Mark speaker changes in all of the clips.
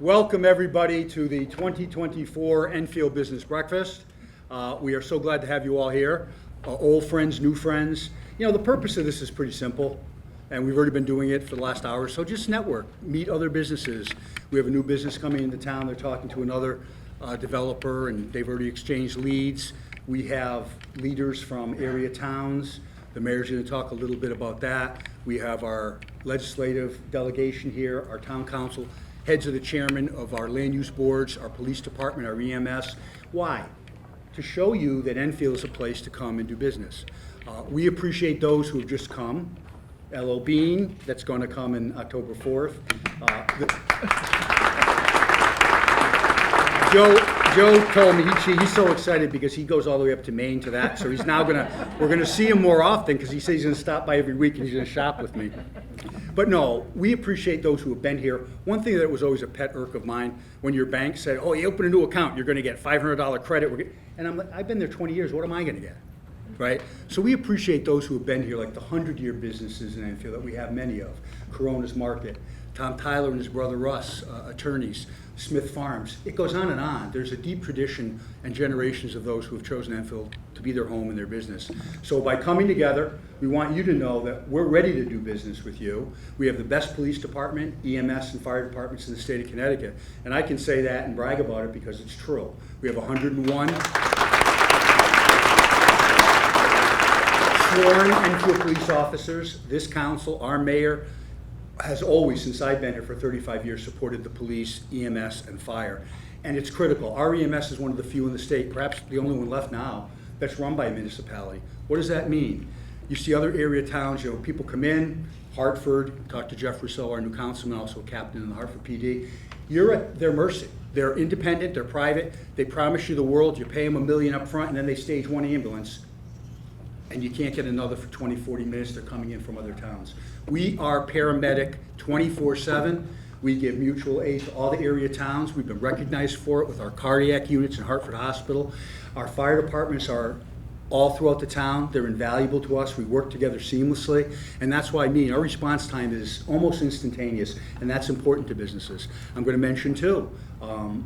Speaker 1: Welcome everybody to the 2024 Enfield Business Breakfast. We are so glad to have you all here, old friends, new friends. You know, the purpose of this is pretty simple, and we've already been doing it for the last hour, so just network, meet other businesses. We have a new business coming into town. They're talking to another developer, and they've already exchanged leads. We have leaders from area towns. The mayor's going to talk a little bit about that. We have our legislative delegation here, our town council, heads of the chairman of our land use boards, our police department, our EMS. Why? To show you that Enfield is a place to come and do business. We appreciate those who have just come. L.O. Bean, that's going to come in October 4th. Joe told me he's so excited because he goes all the way up to Maine to that, so he's now we're gonna see him more often because he says he's gonna stop by every week and he's gonna shop with me. But no, we appreciate those who have been here. One thing that was always a pet irk of mine, when your bank said, oh, you open a new account, you're gonna get $500 credit. And I'm like, I've been there 20 years, what am I gonna get? Right? So we appreciate those who have been here, like the 100-year businesses in Enfield that we have many of. Corona's Market, Tom Tyler and his brother Russ, attorneys, Smith Farms. It goes on and on. There's a deep tradition and generations of those who have chosen Enfield to be their home and their business. So by coming together, we want you to know that we're ready to do business with you. We have the best police department, EMS, and fire departments in the state of Connecticut. And I can say that and brag about it because it's true. We have 101 sworn Enfield police officers. This council, our mayor, has always, since I've been here for 35 years, supported the police, EMS, and fire. And it's critical. Our EMS is one of the few in the state, perhaps the only one left now, that's run by a municipality. What does that mean? You see other area towns, you know, people come in, Hartford, talk to Jeff Rousseau, our new councilman, also a captain in the Hartford PD. You're at their mercy. They're independent, they're private, they promise you the world, you pay them $1 million up front, and then they stage one ambulance, and you can't get another for 20, 40 minutes. They're coming in from other towns. We are paramedic 24/7. We give mutual aid to all the area towns. We've been recognized for it with our cardiac units in Hartford Hospital. Our fire departments are all throughout the town. They're invaluable to us. We work together seamlessly, and that's why our response time is almost instantaneous, and that's important to businesses. I'm going to mention too,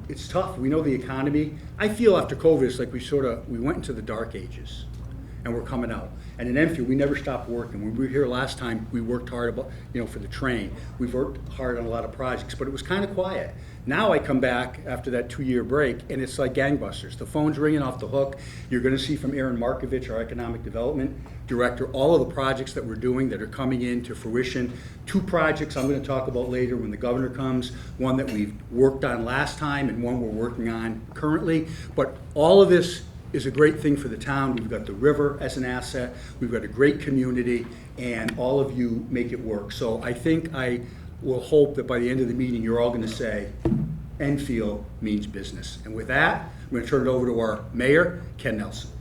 Speaker 1: it's tough. We know the economy. I feel after COVID, it's like we went into the dark ages. And we're coming out. And in Enfield, we never stopped working. When we were here last time, we worked hard for the train. We've worked hard on a lot of projects, but it was kind of quiet. Now I come back after that 2-year break, and it's like gangbusters. The phone's ringing off the hook. You're gonna see from Aaron Markovich, our economic development director, all of the projects that we're doing that are coming into fruition. 2 projects I'm gonna talk about later when the governor comes, one that we've worked on last time and one we're working on currently. But all of this is a great thing for the town. We've got the river as an asset. We've got a great community, and all of you make it work. So I think I will hope that by the end of the meeting, you're all gonna say, Enfield means business. And with that, I'm gonna turn it over to our mayor, Ken Nelson.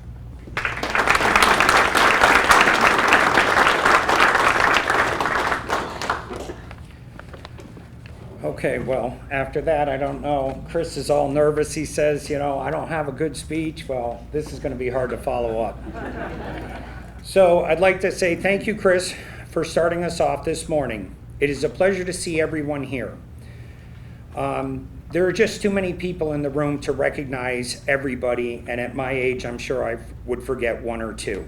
Speaker 2: Okay, well, after that, I don't know. Chris is all nervous. He says, I don't have a good speech. Well, this is going to be hard to follow up. So I'd like to say thank you, Chris, for starting us off this morning. It is a pleasure to see everyone here. There are just too many people in the room to recognize everybody, and at my age, I'm sure I would forget one or two.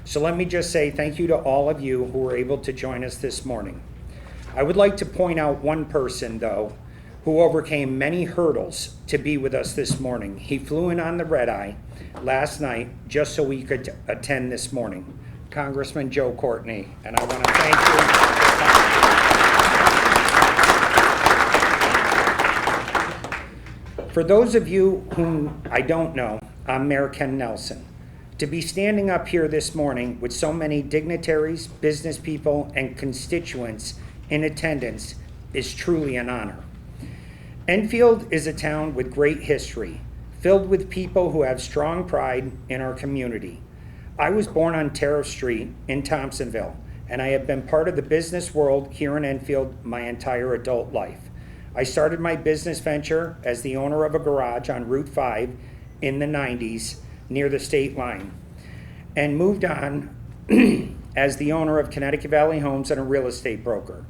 Speaker 2: So let me just say thank you to all of you who were able to join us this morning. I would like to point out one person, though, who overcame many hurdles to be with us this morning. He flew in on the red-eye last night just so we could attend this morning. Congressman Joe Courtney, and I want to thank you. For those of you whom I don't know, I'm Mayor Ken Nelson. To be standing up here this morning with so many dignitaries, business people, and constituents in attendance is truly an honor. Enfield is a town with great history, filled with people who have strong pride in our community. I was born on Tariff Street in Thompsonville, and I have been part of the business world here in Enfield my entire adult life. I started my business venture as the owner of a garage on Route 5 in the 90s near the state line, and moved on as the owner of Connecticut Valley Homes and a real estate broker.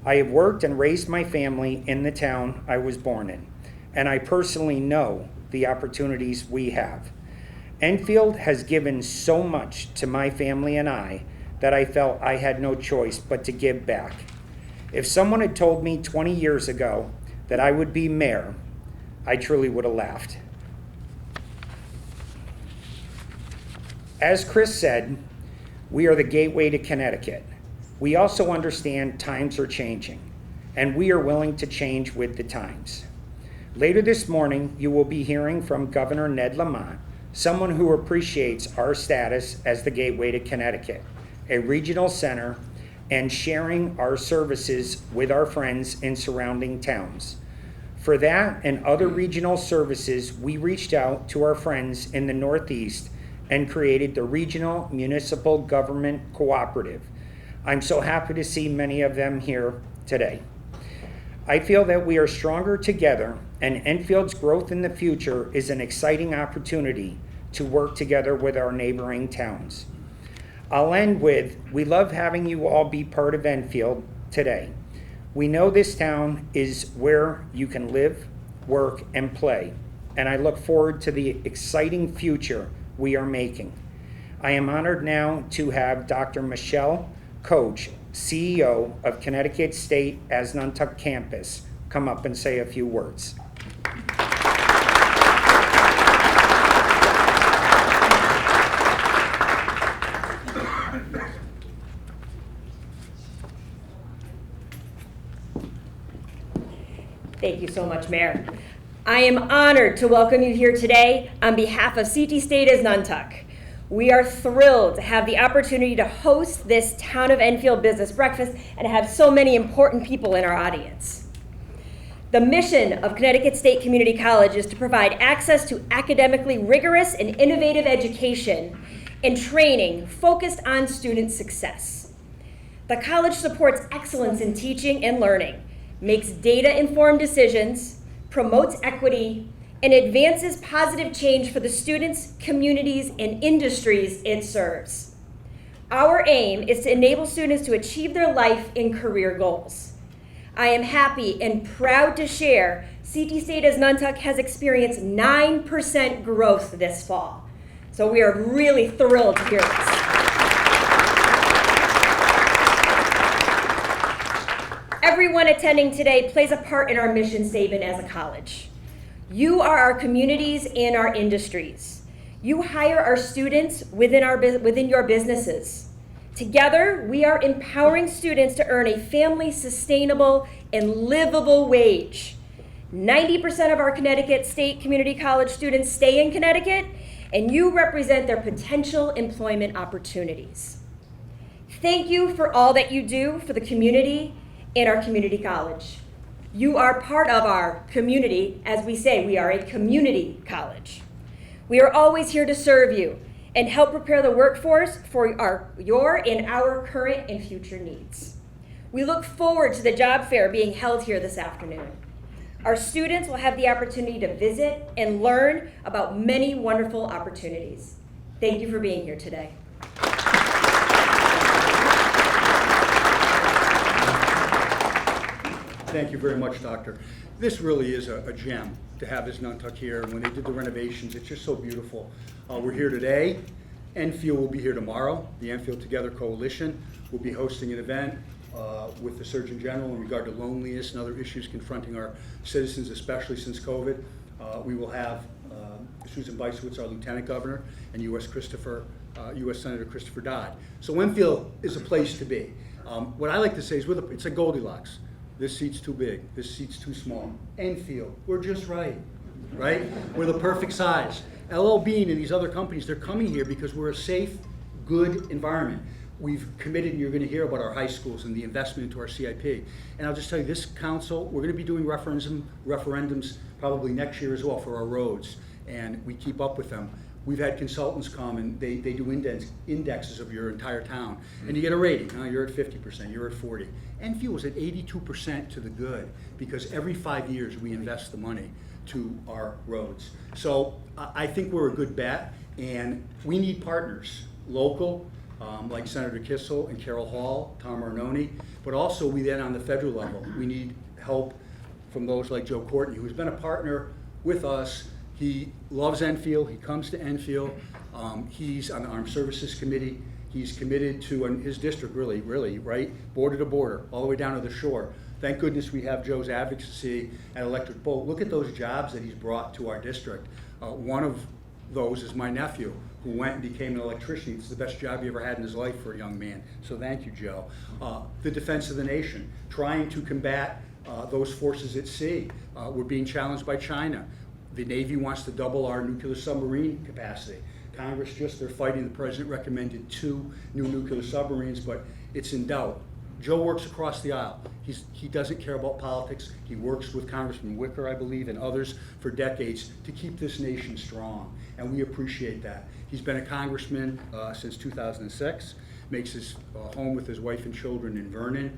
Speaker 2: I have worked and raised my family in the town I was born in, and I personally know the opportunities we have. Enfield has given so much to my family and I that I felt I had no choice but to give back. If someone had told me 20 years ago that I would be mayor, I truly would have laughed. As Chris said, we are the gateway to Connecticut. We also understand times are changing, and we are willing to change with the times. Later this morning, you will be hearing from Governor Ned Lamont, someone who appreciates our status as the gateway to Connecticut, a regional center, and sharing our services with our friends in surrounding towns. For that and other regional services, we reached out to our friends in the Northeast and created the Regional Municipal Government Cooperative. I'm so happy to see many of them here today. I feel that we are stronger together, and Enfield's growth in the future is an exciting opportunity to work together with our neighboring towns. I'll end with, we love having you all be part of Enfield today. We know this town is where you can live, work, and play, and I look forward to the exciting future we are making. I am honored now to have Dr. Michelle Coach, CEO of Connecticut State Asnuntuck Campus, come up and say a few words.
Speaker 3: Thank you so much, Mayor. I am honored to welcome you here today on behalf of CT State Asnuntuck. We are thrilled to have the opportunity to host this Town of Enfield Business Breakfast and have so many important people in our audience. The mission of Connecticut State Community College is to provide access to academically rigorous and innovative education and training focused on student success. The college supports excellence in teaching and learning, makes data-informed decisions, promotes equity, and advances positive change for the students, communities, and industries it serves. Our aim is to enable students to achieve their life and career goals. I am happy and proud to share CT State Asnuntuck has experienced 9% growth this fall. So we are really thrilled to hear this. Everyone attending today plays a part in our mission statement as a college. You are our communities and our industries. You hire our students within your businesses. Together, we are empowering students to earn a family sustainable and livable wage. 90% of our Connecticut State Community College students stay in Connecticut, and you represent their potential employment opportunities. Thank you for all that you do for the community and our community college. You are part of our community. As we say, we are a community college. We are always here to serve you and help prepare the workforce for your and our current and future needs. We look forward to the job fair being held here this afternoon. Our students will have the opportunity to visit and learn about many wonderful opportunities. Thank you for being here today.
Speaker 1: Thank you very much, Doctor. This really is a gem to have Asnuntuck here. And when they did the renovations, it's just so beautiful. We're here today. Enfield will be here tomorrow. The Enfield Together Coalition will be hosting an event with the Surgeon General in regard to loneliness and other issues confronting our citizens, especially since COVID. We will have Susan Bysiewicz, our Lieutenant Governor, and U.S. Senator Christopher Dodd. So Enfield is a place to be. What I like to say is it's a Goldilocks. This seat's too big, this seat's too small. Enfield, we're just right? We're the perfect size. LL Bean and these other companies, they're coming here because we're a safe, good environment. We've committed, and you're going to hear about our high schools and the investment into our CIP. And I'll just tell you, this council, we're going to be doing referendums probably next year as well for our roads, and we keep up with them. We've had consultants come and they do indexes of your entire town, and you get a rating. You're at 50%, you're at 40%. Enfield was at 82% to the good because every 5 years we invest the money to our roads. So I think we're a good bet, and we need partners, local, like Senator Kissel and Carol Hall, Tom Arnone, but also we then on the federal level, we need help from those like Joe Courtney, who's been a partner with us. He loves Enfield, he comes to Enfield, he's on the Armed Services Committee, he's committed to, in his district really, right, border to border, all the way down to the shore. Thank goodness we have Joe's advocacy at Electric Boat. Look at those jobs that he's brought to our district. One of those is my nephew, who went and became an electrician. It's the best job he ever had in his life for a young man. So thank you, Joe. The defense of the nation, trying to combat those forces at sea. We're being challenged by China. The Navy wants to double our nuclear submarine capacity. Congress they're fighting. The president recommended 2 new nuclear submarines, but it's in doubt. Joe works across the aisle. He doesn't care about politics. He works with Congressman Wicker, I believe, and others for decades to keep this nation strong, and we appreciate that. He's been a congressman since 2006, makes his home with his wife and children in Vernon.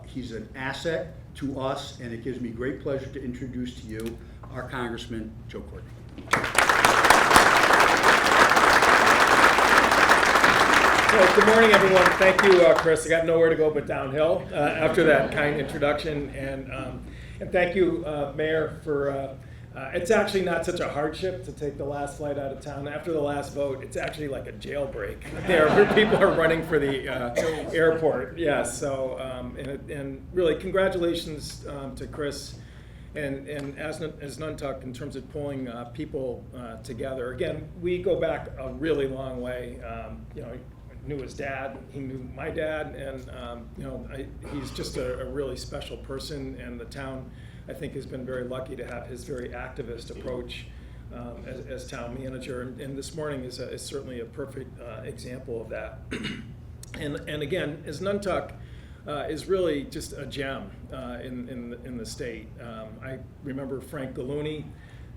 Speaker 1: He's an asset to us, and it gives me great pleasure to introduce to you our Congressman, Joe Courtney.
Speaker 4: Good morning, everyone. Thank you, Chris. I got nowhere to go but downhill after that kind introduction, and thank you, Mayor, for. It's actually not such a hardship to take the last flight out of town. After the last vote, it's actually like a jailbreak there, where people are running for the airport. Yes. So, and really, congratulations to Chris and as Nuntuck in terms of pulling people together. Again, we go back a really long way. Knew his dad, he knew my dad, and he's just a really special person, and the town, I think, has been very lucky to have his very activist approach as town manager, and this morning is certainly a perfect example of that. and again, as Nuntuck is really just a gem in the state. I remember Frank Gallooni,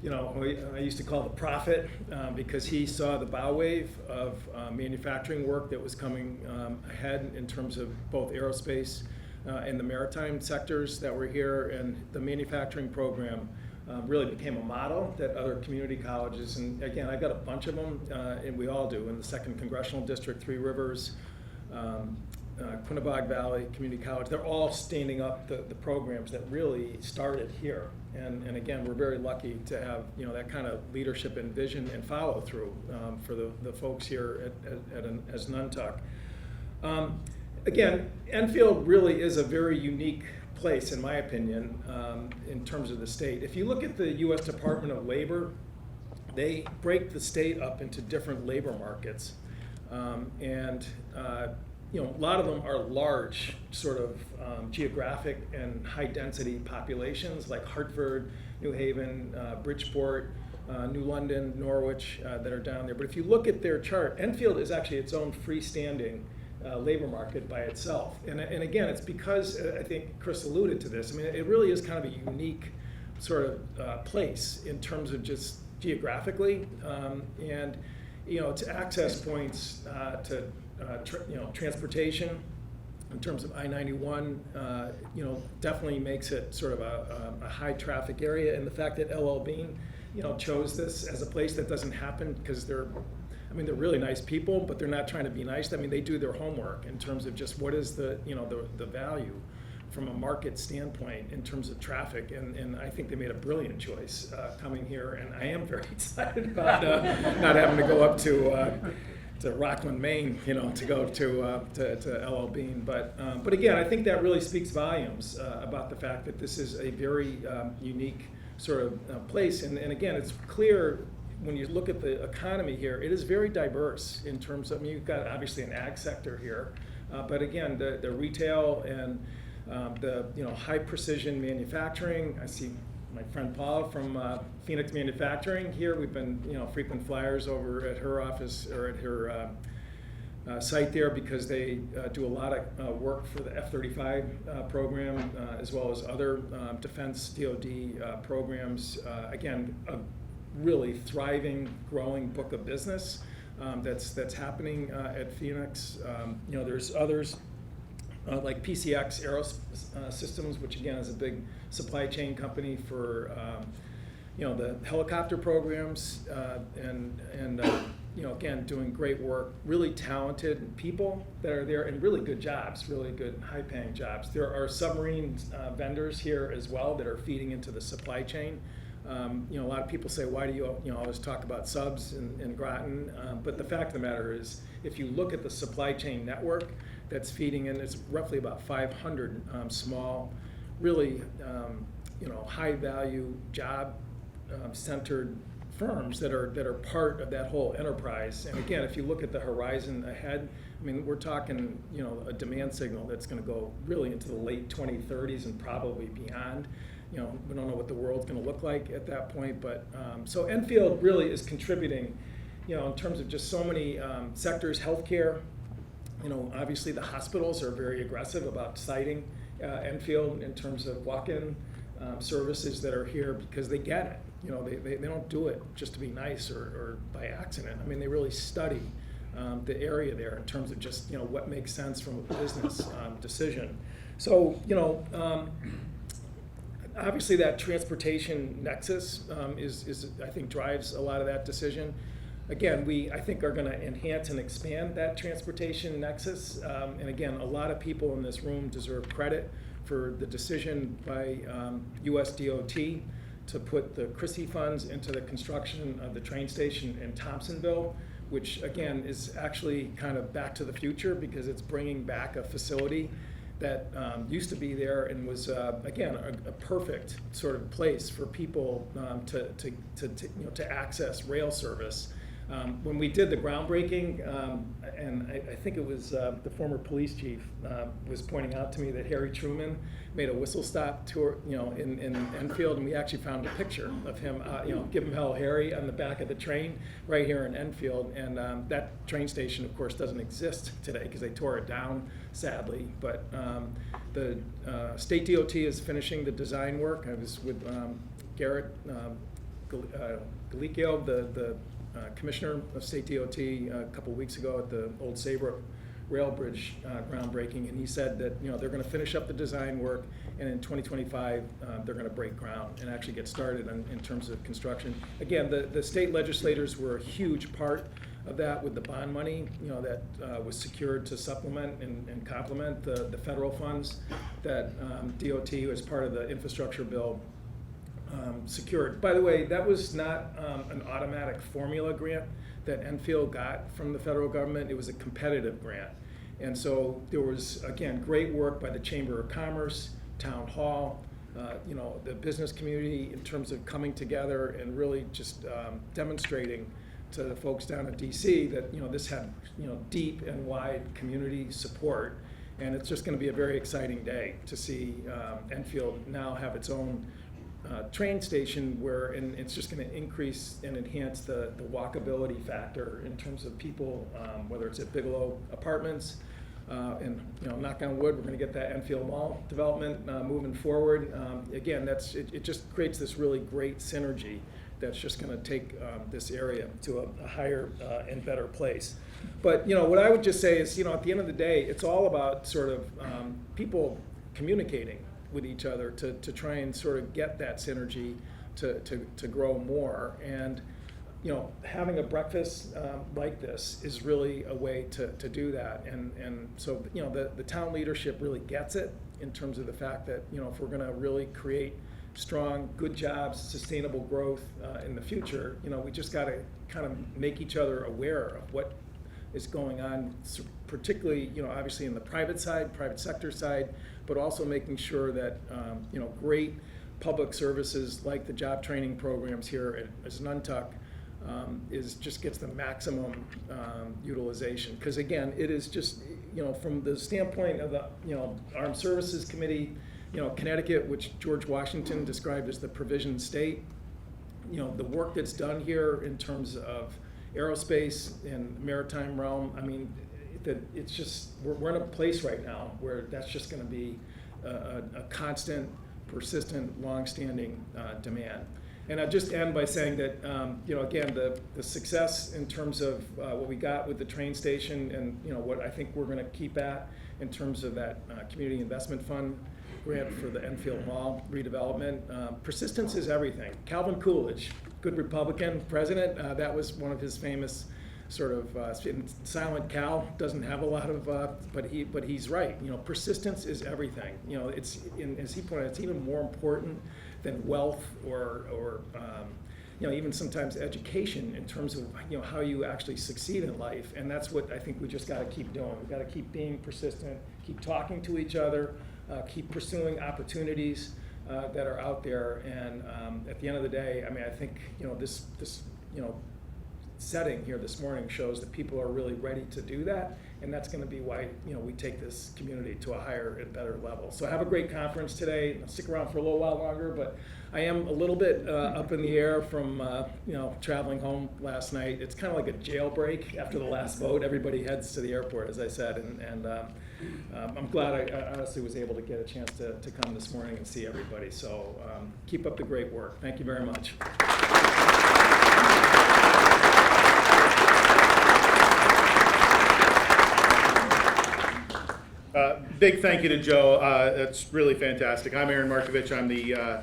Speaker 4: I used to call the prophet because he saw the bow wave of manufacturing work that was coming ahead in terms of both aerospace and the maritime sectors that were here, and the manufacturing program really became a model that other community colleges, and again, I've got a bunch of them, and we all do, in the 2nd Congressional District, Three Rivers, Quinebaug Valley Community College, they're all standing up the programs that really started here. And again, we're very lucky to have that kind of leadership and vision and follow through for the folks here as Nuntuck. Again, Enfield really is a very unique place, in my opinion, in terms of the state. If you look at the U.S. Department of Labor, they break the state up into different labor markets, a lot of them are large, sort of geographic and high-density populations, like Hartford, New Haven, Bridgeport, New London, Norwich, that are down there. But if you look at their chart, Enfield is actually its own freestanding labor market by itself. And again, it's because, I think Chris alluded to this, I mean, it really is kind of a unique sort of place in terms of just geographically, and to access points to transportation in terms of I-91, definitely makes it sort of a high traffic area. And the fact that LL Bean, chose this as a place that doesn't happen because they're really nice people, but they're not trying to be nice. I mean, they do their homework in terms of just what is the value from a market standpoint in terms of traffic, and I think they made a brilliant choice coming here, and I am very excited about not having to go up to Rockland, Maine, to go to LL Bean. But again, I think that really speaks volumes about the fact that this is a very unique sort of place. And again, it's clear when you look at the economy here, it is very diverse in terms of, you've got obviously an ag sector here, but again, the retail and the high precision manufacturing. I see my friend Paula from Phoenix Manufacturing here. We've been frequent flyers over at her office or at her site there because they do a lot of work for the F-35 program as well as other defense DoD programs. Again, a really thriving, growing book of business that's happening at Phoenix. There's others like PCX Aerosystems, which again is a big supply chain company for the helicopter programs, and again, doing great work, really talented people that are there, and really good jobs, really good high-paying jobs. There are submarine vendors here as well that are feeding into the supply chain. A lot of people say, why do you always talk about subs in Groton? But the fact of the matter is, if you look at the supply chain network that's feeding in, it's roughly about 500 small, really high-value, job-centered firms that are part of that whole enterprise. And again, if you look at the horizon ahead, I mean, we're talking, a demand signal that's going to go really into the late 2030s and probably beyond. We don't know what the world's going to look like at that point, but so Enfield really is contributing, in terms of just so many sectors. Healthcare, obviously the hospitals are very aggressive about citing Enfield in terms of walk-in services that are here because they get it. They don't do it just to be nice or by accident. I mean, they really study the area there in terms of just, what makes sense from a business decision. So, obviously that transportation nexus is I think drives a lot of that decision. Again, I think are going to enhance and expand that transportation nexus. And again, a lot of people in this room deserve credit for the decision by US DOT to put the Christie funds into the construction of the train station in Thompsonville, which again is actually kind of back to the future because it's bringing back a facility that used to be there and was again a perfect sort of place for people to access rail service. When we did the groundbreaking, and I think it was the former police chief was pointing out to me that Harry Truman made a whistle stop tour, in Enfield, and we actually found a picture of him, give him hell, Harry, on the back of the train right here in Enfield. And that train station, of course, doesn't exist today because they tore it down, sadly. But the state DOT is finishing the design work. I was with Garrett Galicchio, the commissioner of state DOT, a couple weeks ago at the Old Saybrook Rail Bridge groundbreaking, and he said that they're going to finish up the design work, and in 2025 they're going to break ground and actually get started in terms of construction. Again, the state legislators were a huge part of that with the bond money, that was secured to supplement and complement the federal funds that DOT, as part of the infrastructure bill, secured. By the way, that was not an automatic formula grant that Enfield got from the federal government. It was a competitive grant. And so there was, again, great work by the Chamber of Commerce, Town Hall, the business community in terms of coming together and really just demonstrating to the folks down at DC that this had deep and wide community support. And it's just going to be a very exciting day to see Enfield now have its own train station and it's just going to increase and enhance the walkability factor in terms of people, whether it's at Bigelow Apartments, and knock on wood, we're going to get that Enfield Mall development moving forward. Again, it just creates this really great synergy that's just going to take this area to a higher and better place. But what I would just say is, at the end of the day, it's all about sort of people communicating with each other to try and sort of get that synergy to grow more. And having a breakfast like this is really a way to do that. And so the town leadership really gets it in terms of the fact that if we're going to really create strong, good jobs, sustainable growth in the future, we just got to kind of make each other aware of what is going on, particularly obviously in the private sector side, but also making sure that great public services like the job training programs here at Nuntuck just gets the maximum utilization. Because again, it is just from the standpoint of the Armed Services Committee, Connecticut, which George Washington described as the provision state, the work that's done here in terms of aerospace and maritime realm, I mean, it's just, we're in a place right now where that's just going to be a constant, persistent, long-standing demand. And I'll just end by saying that, again, the success in terms of what we got with the train station and, what I think we're going to keep at in terms of that Community Investment Fund grant for the Enfield Mall redevelopment. Persistence is everything. Calvin Coolidge, good Republican president, that was one of his famous sort of Silent Cal doesn't have a lot of, but he's right. You know, persistence is everything. You know, as he pointed out, it's even more important than wealth or you know, even sometimes education in terms of, you know, how you actually succeed in life. And that's what I think we just got to keep doing. We've got to keep being persistent, keep talking to each other, keep pursuing opportunities that are out there. And at the end of the day, I mean, I think, you know, this you know, setting here this morning shows that people are really ready to do that, and that's going to be why, you know, we take this community to a higher and better level. So have a great conference today. I'll stick around for a little while longer, but I am a little bit up in the air from you know, traveling home last night. It's kind of like a jailbreak after the last vote. Everybody heads to the airport, as I said, and I'm glad I honestly was able to get a chance to come this morning and see everybody. So keep up the great work. Thank you very much.
Speaker 5: Big thank you to Joe. That's really fantastic. I'm Aaron Markovich. I'm the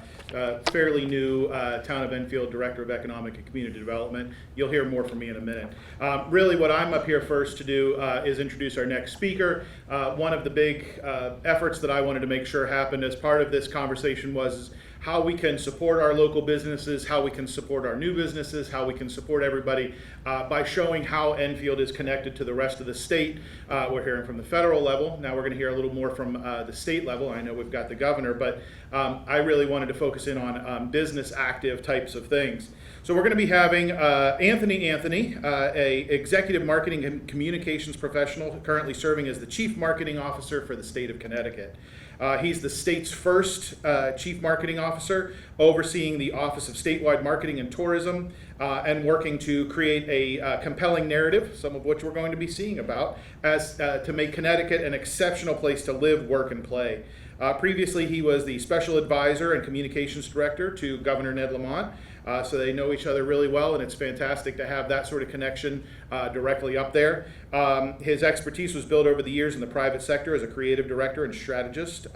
Speaker 5: fairly new Town of Enfield Director of Economic and Community Development. You'll hear more from me in a minute. Really what I'm up here first to do is introduce our next speaker. One of the big efforts that I wanted to make sure happened as part of this conversation was how we can support our local businesses, how we can support our new businesses, how we can support everybody by showing how Enfield is connected to the rest of the state. We're hearing from the federal level. Now we're going to hear a little more from the state level. I know we've got the governor, but I really wanted to focus in on business active types of things. So we're going to be having Anthony, a executive marketing and communications professional currently serving as the Chief Marketing Officer for the state of Connecticut. He's the state's first Chief Marketing Officer, overseeing the Office of Statewide Marketing and Tourism, and working to create a compelling narrative, some of which we're going to be seeing about, as to make Connecticut an exceptional place to live, work, and play. Previously, he was the Special Advisor and Communications Director to Governor Ned Lamont, so they know each other really well, and it's fantastic to have that sort of connection directly up there. His expertise was built over the years in the private sector as a creative director and strategist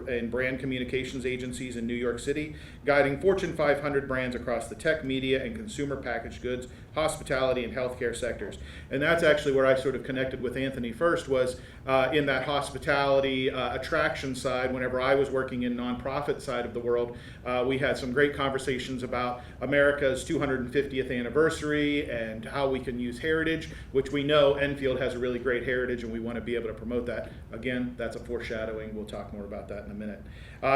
Speaker 5: in brand communications agencies in New York City, guiding Fortune 500 brands across the tech, media, and consumer packaged goods, hospitality, and healthcare sectors. And that's actually where I sort of connected with Anthony first, was in that hospitality attraction side. Whenever I was working in nonprofit side of the world, we had some great conversations about America's 250th anniversary and how we can use heritage, which we know Enfield has a really great heritage, and we want to be able to promote that. Again, that's a foreshadowing. We'll talk more about that in a minute.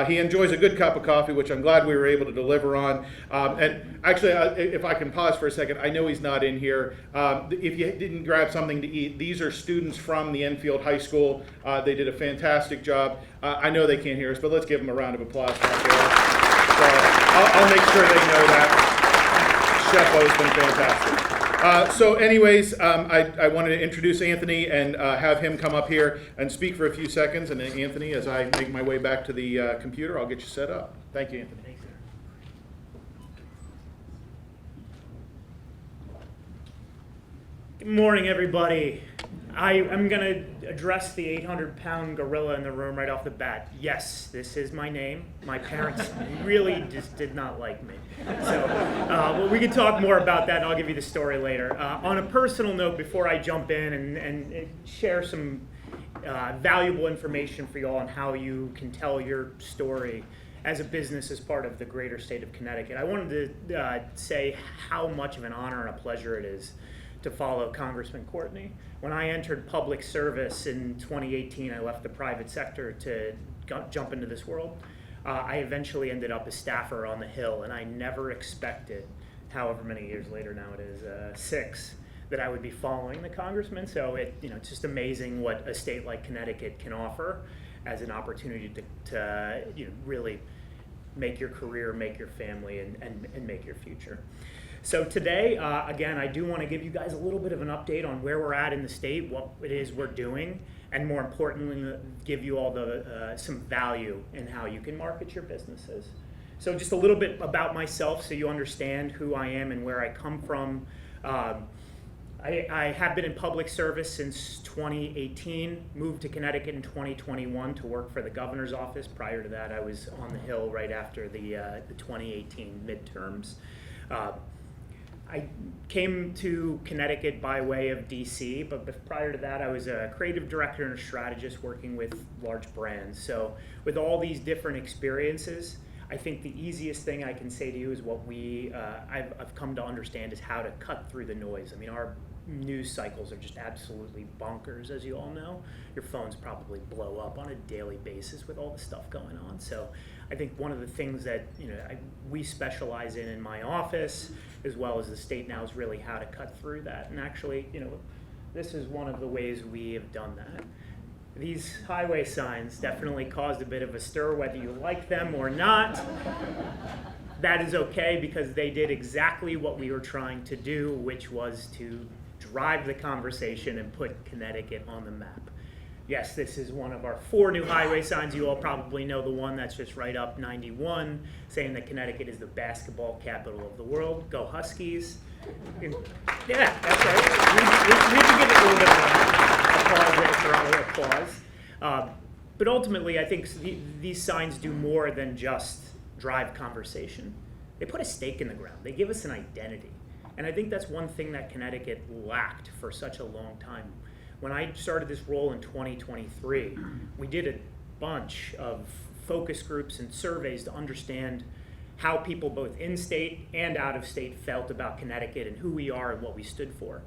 Speaker 5: He enjoys a good cup of coffee, which I'm glad we were able to deliver on. And actually, if I can pause for a second, I know he's not in here. If you didn't grab something to eat, these are students from the Enfield High School. They did a fantastic job. I know they can't hear us, but let's give them a round of applause right there. So I'll make sure they know that. Chef O's been fantastic. So anyways, I wanted to introduce Anthony and have him come up here and speak for a few seconds. And then Anthony, as I make my way back to the computer, I'll get you set up. Thank you, Anthony.
Speaker 6: Thanks, sir. Good morning, everybody. I'm going to address the 800-pound gorilla in the room right off the bat. Yes, this is my name. My parents really just did not like me. So well, we can talk more about that, and I'll give you the story later. On a personal note, before I jump in and share some valuable information for you all on how you can tell your story as a business as part of the greater state of Connecticut, I wanted to say how much of an honor and a pleasure it is to follow Congressman Courtney. When I entered public service in 2018, I left the private sector to jump into this world. I eventually ended up a staffer on the Hill, and I never expected, however many years later now it is, 6, that I would be following the congressman. So it's just amazing what a state like Connecticut can offer as an opportunity to really make your career, make your family, and make your future. So today, again, I do want to give you guys a little bit of an update on where we're at in the state, what it is we're doing, and more importantly, give you all the some value in how you can market your businesses. So just a little bit about myself so you understand who I am and where I come from. I have been in public service since 2018, moved to Connecticut in 2021 to work for the governor's office. Prior to that, I was on the Hill right after the 2018 midterms. I came to Connecticut by way of DC, but prior to that, I was a creative director and a strategist working with large brands. So with all these different experiences, I think the easiest thing I can say to you is what I've come to understand is how to cut through the noise. I mean, our news cycles are just absolutely bonkers, as you all know. Your phones probably blow up on a daily basis with all the stuff going on. So I think one of the things that we specialize in my office, as well as the state now, is really how to cut through that. And actually, this is one of the ways we have done that. These highway signs definitely caused a bit of a stir, whether you like them or not. That is okay, because they did exactly what we were trying to do, which was to drive the conversation and put Connecticut on the map. Yes, this is one of our 4 new highway signs. You all probably know the one that's just right up 91, saying that Connecticut is the basketball capital of the world. Go Huskies. Yeah, that's right. We can give it a little bit of applause. But ultimately, I think these signs do more than just drive conversation. They put a stake in the ground. They give us an identity. And I think that's one thing that Connecticut lacked for such a long time. When I started this role in 2023, we did a bunch of focus groups and surveys to understand how people both in-state and out-of-state felt about Connecticut and who we are and what we stood for.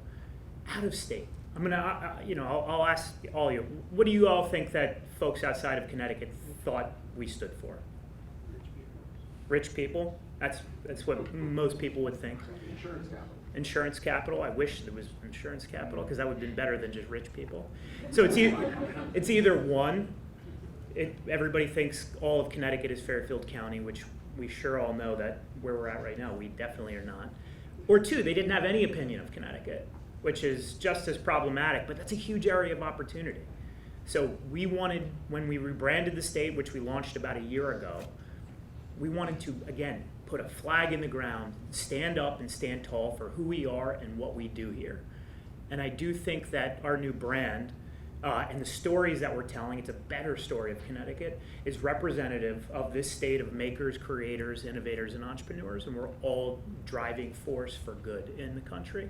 Speaker 6: Out-of-state, I'll ask all of you, what do you all think that folks outside of Connecticut thought we stood for? Rich people? That's what most people would think. Insurance capital. I wish there was insurance capital, because that would have been better than just rich people. So it's either one, everybody thinks all of Connecticut is Fairfield County, which we sure all know that where we're at right now, we definitely are not. Or 2, they didn't have any opinion of Connecticut, which is just as problematic, but that's a huge area of opportunity. So we wanted, when we rebranded the state, which we launched about a year ago, we wanted to, again, put a flag in the ground, stand up and stand tall for who we are and what we do here. And I do think that our new brand and the stories that we're telling, it's a better story of Connecticut, is representative of this state of makers, creators, innovators, and entrepreneurs, and we're all driving force for good in the country.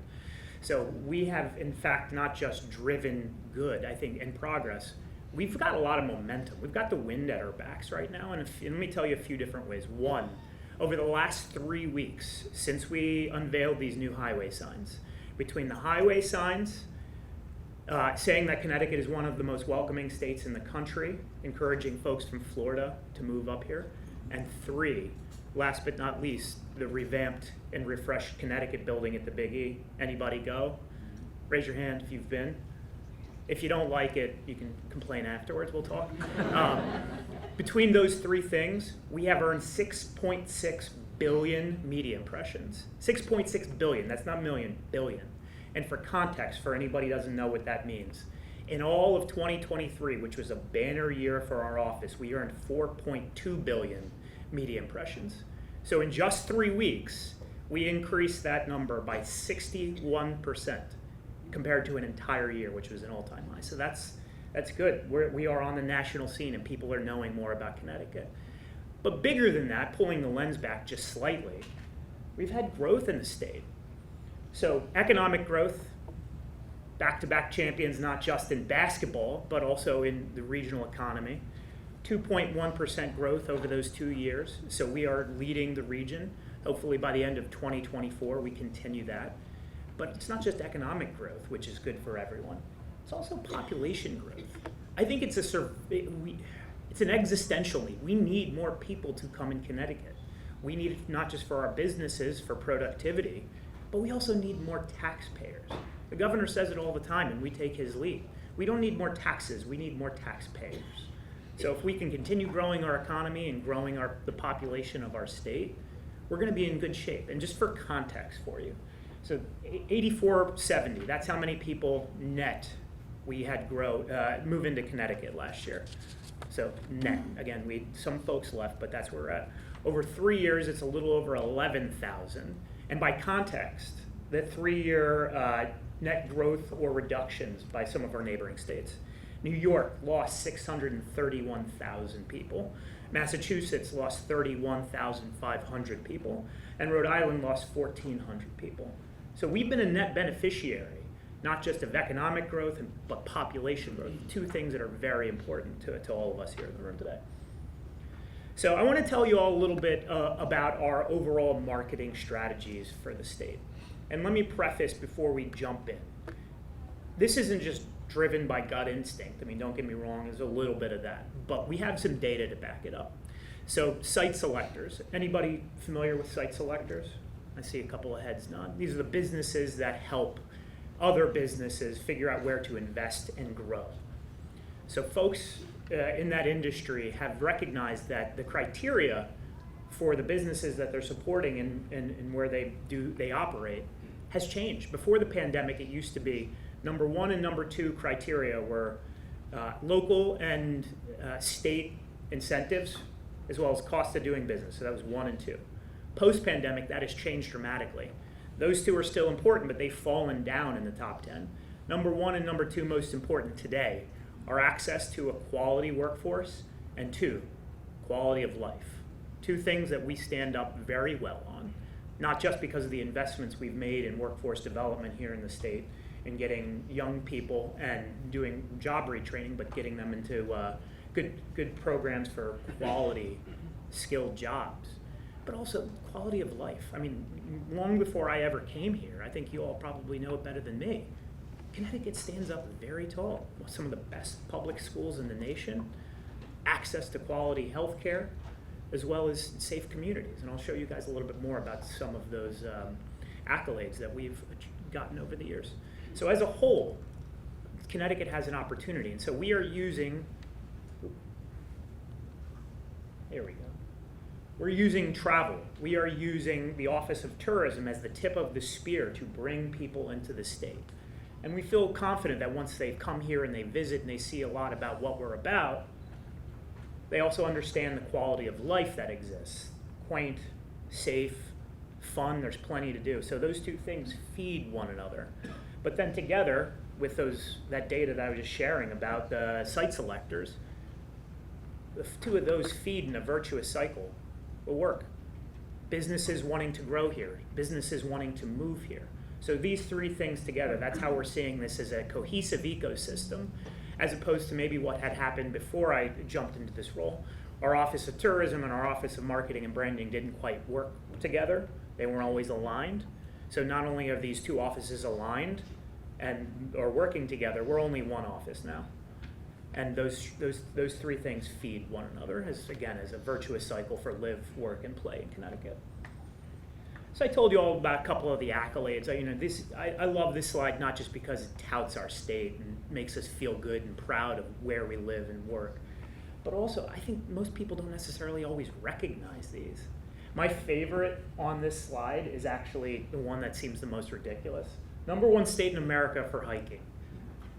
Speaker 6: So we have, in fact, not just driven good, I think, and progress. We've got a lot of momentum. We've got the wind at our backs right now, and let me tell you a few different ways. One, over the last 3 weeks, since we unveiled these new highway signs, between the highway signs saying that Connecticut is one of the most welcoming states in the country, encouraging folks from Florida to move up here, and 3, last but not least, the revamped and refreshed Connecticut building at the Big E. Anybody go? Raise your hand if you've been. If you don't like it, you can complain afterwards, we'll talk. Between those 3 things, we have earned 6.6 billion media impressions. 6.6 billion, that's not million, billion. And for context, for anybody who doesn't know what that means, in all of 2023, which was a banner year for our office, we earned 4.2 billion media impressions. So in just 3 weeks, we increased that number by 61%. Compared to an entire year, which was an all-time high. So that's good. We are on the national scene, and people are knowing more about Connecticut. But bigger than that, pulling the lens back just slightly, we've had growth in the state. So economic growth, back-to-back champions, not just in basketball, but also in the regional economy. 2.1% growth over those 2 years. So we are leading the region. Hopefully by the end of 2024, we continue that. But it's not just economic growth, which is good for everyone. It's also population growth. I think it's an existential need. We need more people to come in Connecticut. We need it not just for our businesses, for productivity, but we also need more taxpayers. The governor says it all the time, and we take his lead. We don't need more taxes, we need more taxpayers. So if we can continue growing our economy and growing the population of our state, we're gonna be in good shape. And just for context for you, so 8470, that's how many people net we had move into Connecticut last year. So net, again, some folks left, but that's where we're at. Over 3 years, it's a little over 11,000. And by context, the 3-year net growth or reductions by some of our neighboring states. New York lost 631,000 people. Massachusetts lost 31,500 people, and Rhode Island lost 1,400 people. So we've been a net beneficiary, not just of economic growth, but population growth, two things that are very important to all of us here in the room today. So I want to tell you all a little bit about our overall marketing strategies for the state. And let me preface before we jump in. This isn't just driven by gut instinct. I mean, don't get me wrong, there's a little bit of that. But we have some data to back it up. So site selectors. Anybody familiar with site selectors? I see a couple of heads nod. These are the businesses that help other businesses figure out where to invest and grow. So folks in that industry have recognized that the criteria for the businesses that they're supporting and where they operate has changed. Before the pandemic, it used to be number one and number two criteria were local and state incentives, as well as cost of doing business. So that was 1 and 2. Post-pandemic, that has changed dramatically. Those two are still important, but they've fallen down in the top 10. Number 1 and number 2 most important today are access to a quality workforce and 2, quality of life. 2 things that we stand up very well on, not just because of the investments we've made in workforce development here in the state, in getting young people and doing job retraining, but getting them into good programs for quality, skilled jobs, but also quality of life. I mean, long before I ever came here, I think you all probably know it better than me, Connecticut stands up very tall. Some of the best public schools in the nation, access to quality health care, as well as safe communities. And I'll show you guys a little bit more about some of those accolades that we've gotten over the years. So as a whole, Connecticut has an opportunity. And so we are using, there we go. We're using travel. We are using the Office of Tourism as the tip of the spear to bring people into the state. And we feel confident that once they've come here and they visit and they see a lot about what we're about, they also understand the quality of life that exists. Quaint, safe, fun, there's plenty to do. So those two things feed one another. But then together with that data that I was just sharing about the site selectors, the two of those feed in a virtuous cycle will work. Businesses wanting to grow here, businesses wanting to move here. So these 3 things together, that's how we're seeing this as a cohesive ecosystem, as opposed to maybe what had happened before I jumped into this role. Our Office of Tourism and our Office of Marketing and Branding didn't quite work together. They weren't always aligned. So not only are these 2 offices aligned and are working together, we're only one office now. And those 3 things feed one another, as a virtuous cycle for live, work, and play in Connecticut. So I told you all about a couple of the accolades. I love this slide not just because it touts our state and makes us feel good and proud of where we live and work, but also I think most people don't necessarily always recognize these. My favorite on this slide is actually the one that seems the most ridiculous. Number 1 state in America for hiking.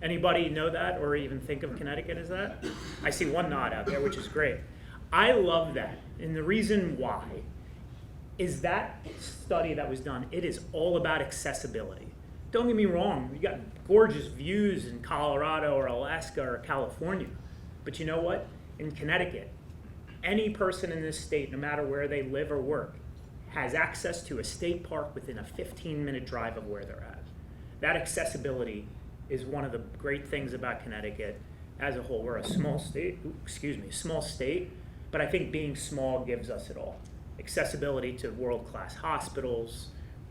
Speaker 6: Anybody know that or even think of Connecticut as that? I see one nod out there, which is great. I love that, and the reason why is that study that was done, it is all about accessibility. Don't get me wrong, you got gorgeous views in Colorado or Alaska or California, but you know what? In Connecticut, any person in this state, no matter where they live or work, has access to a state park within a 15-minute drive of where they're at. That accessibility is one of the great things about Connecticut as a whole. We're a small state, but I think being small gives us it all. Accessibility to world-class hospitals,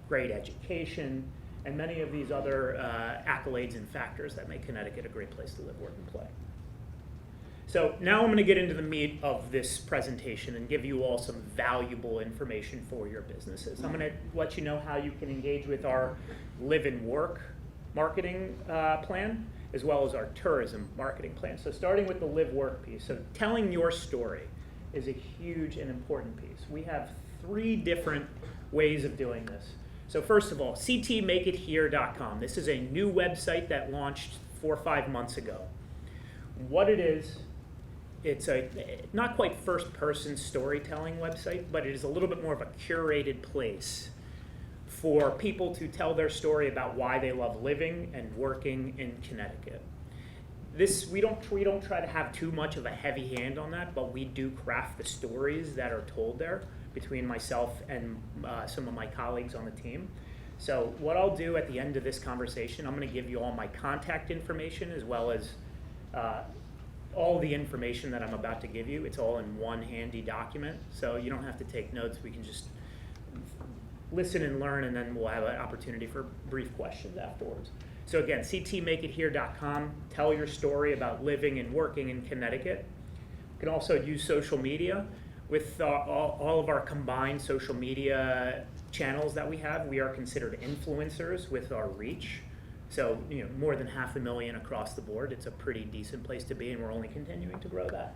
Speaker 6: great education, and many of these other accolades and factors that make Connecticut a great place to live, work, and play. So now I'm going to get into the meat of this presentation and give you all some valuable information for your businesses. I'm going to let you know how you can engage with our live and work marketing plan, as well as our tourism marketing plan. So starting with the live work piece, so telling your story is a huge and important piece. We have 3 different ways of doing this. So first of all, ctmakeithere.com. This is a new website that launched 4 or 5 months ago. What it is, it's a not quite first-person storytelling website, but it is a little bit more of a curated place for people to tell their story about why they love living and working in Connecticut. we don't try to have too much of a heavy hand on that, but we do craft the stories that are told there between myself and some of my colleagues on the team. So what I'll do at the end of this conversation, I'm going to give you all my contact information as well as all the information that I'm about to give you. It's all in one handy document, so you don't have to take notes. We can just listen and learn, and then we'll have an opportunity for brief questions afterwards. So again, ctmakeithere.com. Tell your story about living and working in Connecticut. You can also use social media. With all of our combined social media channels that we have, we are considered influencers with our reach. So, more than 500,000 across the board. It's a pretty decent place to be, and we're only continuing to grow that.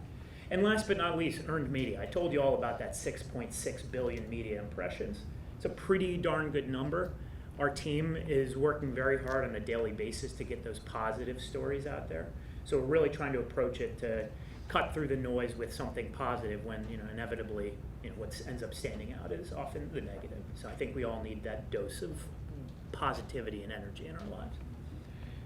Speaker 6: And last but not least, earned media. I told you all about that 6.6 billion media impressions. It's a pretty darn good number. Our team is working very hard on a daily basis to get those positive stories out there. So we're really trying to approach it to cut through the noise with something positive when, inevitably, what ends up standing out is often the negative. So I think we all need that dose of positivity and energy in our lives.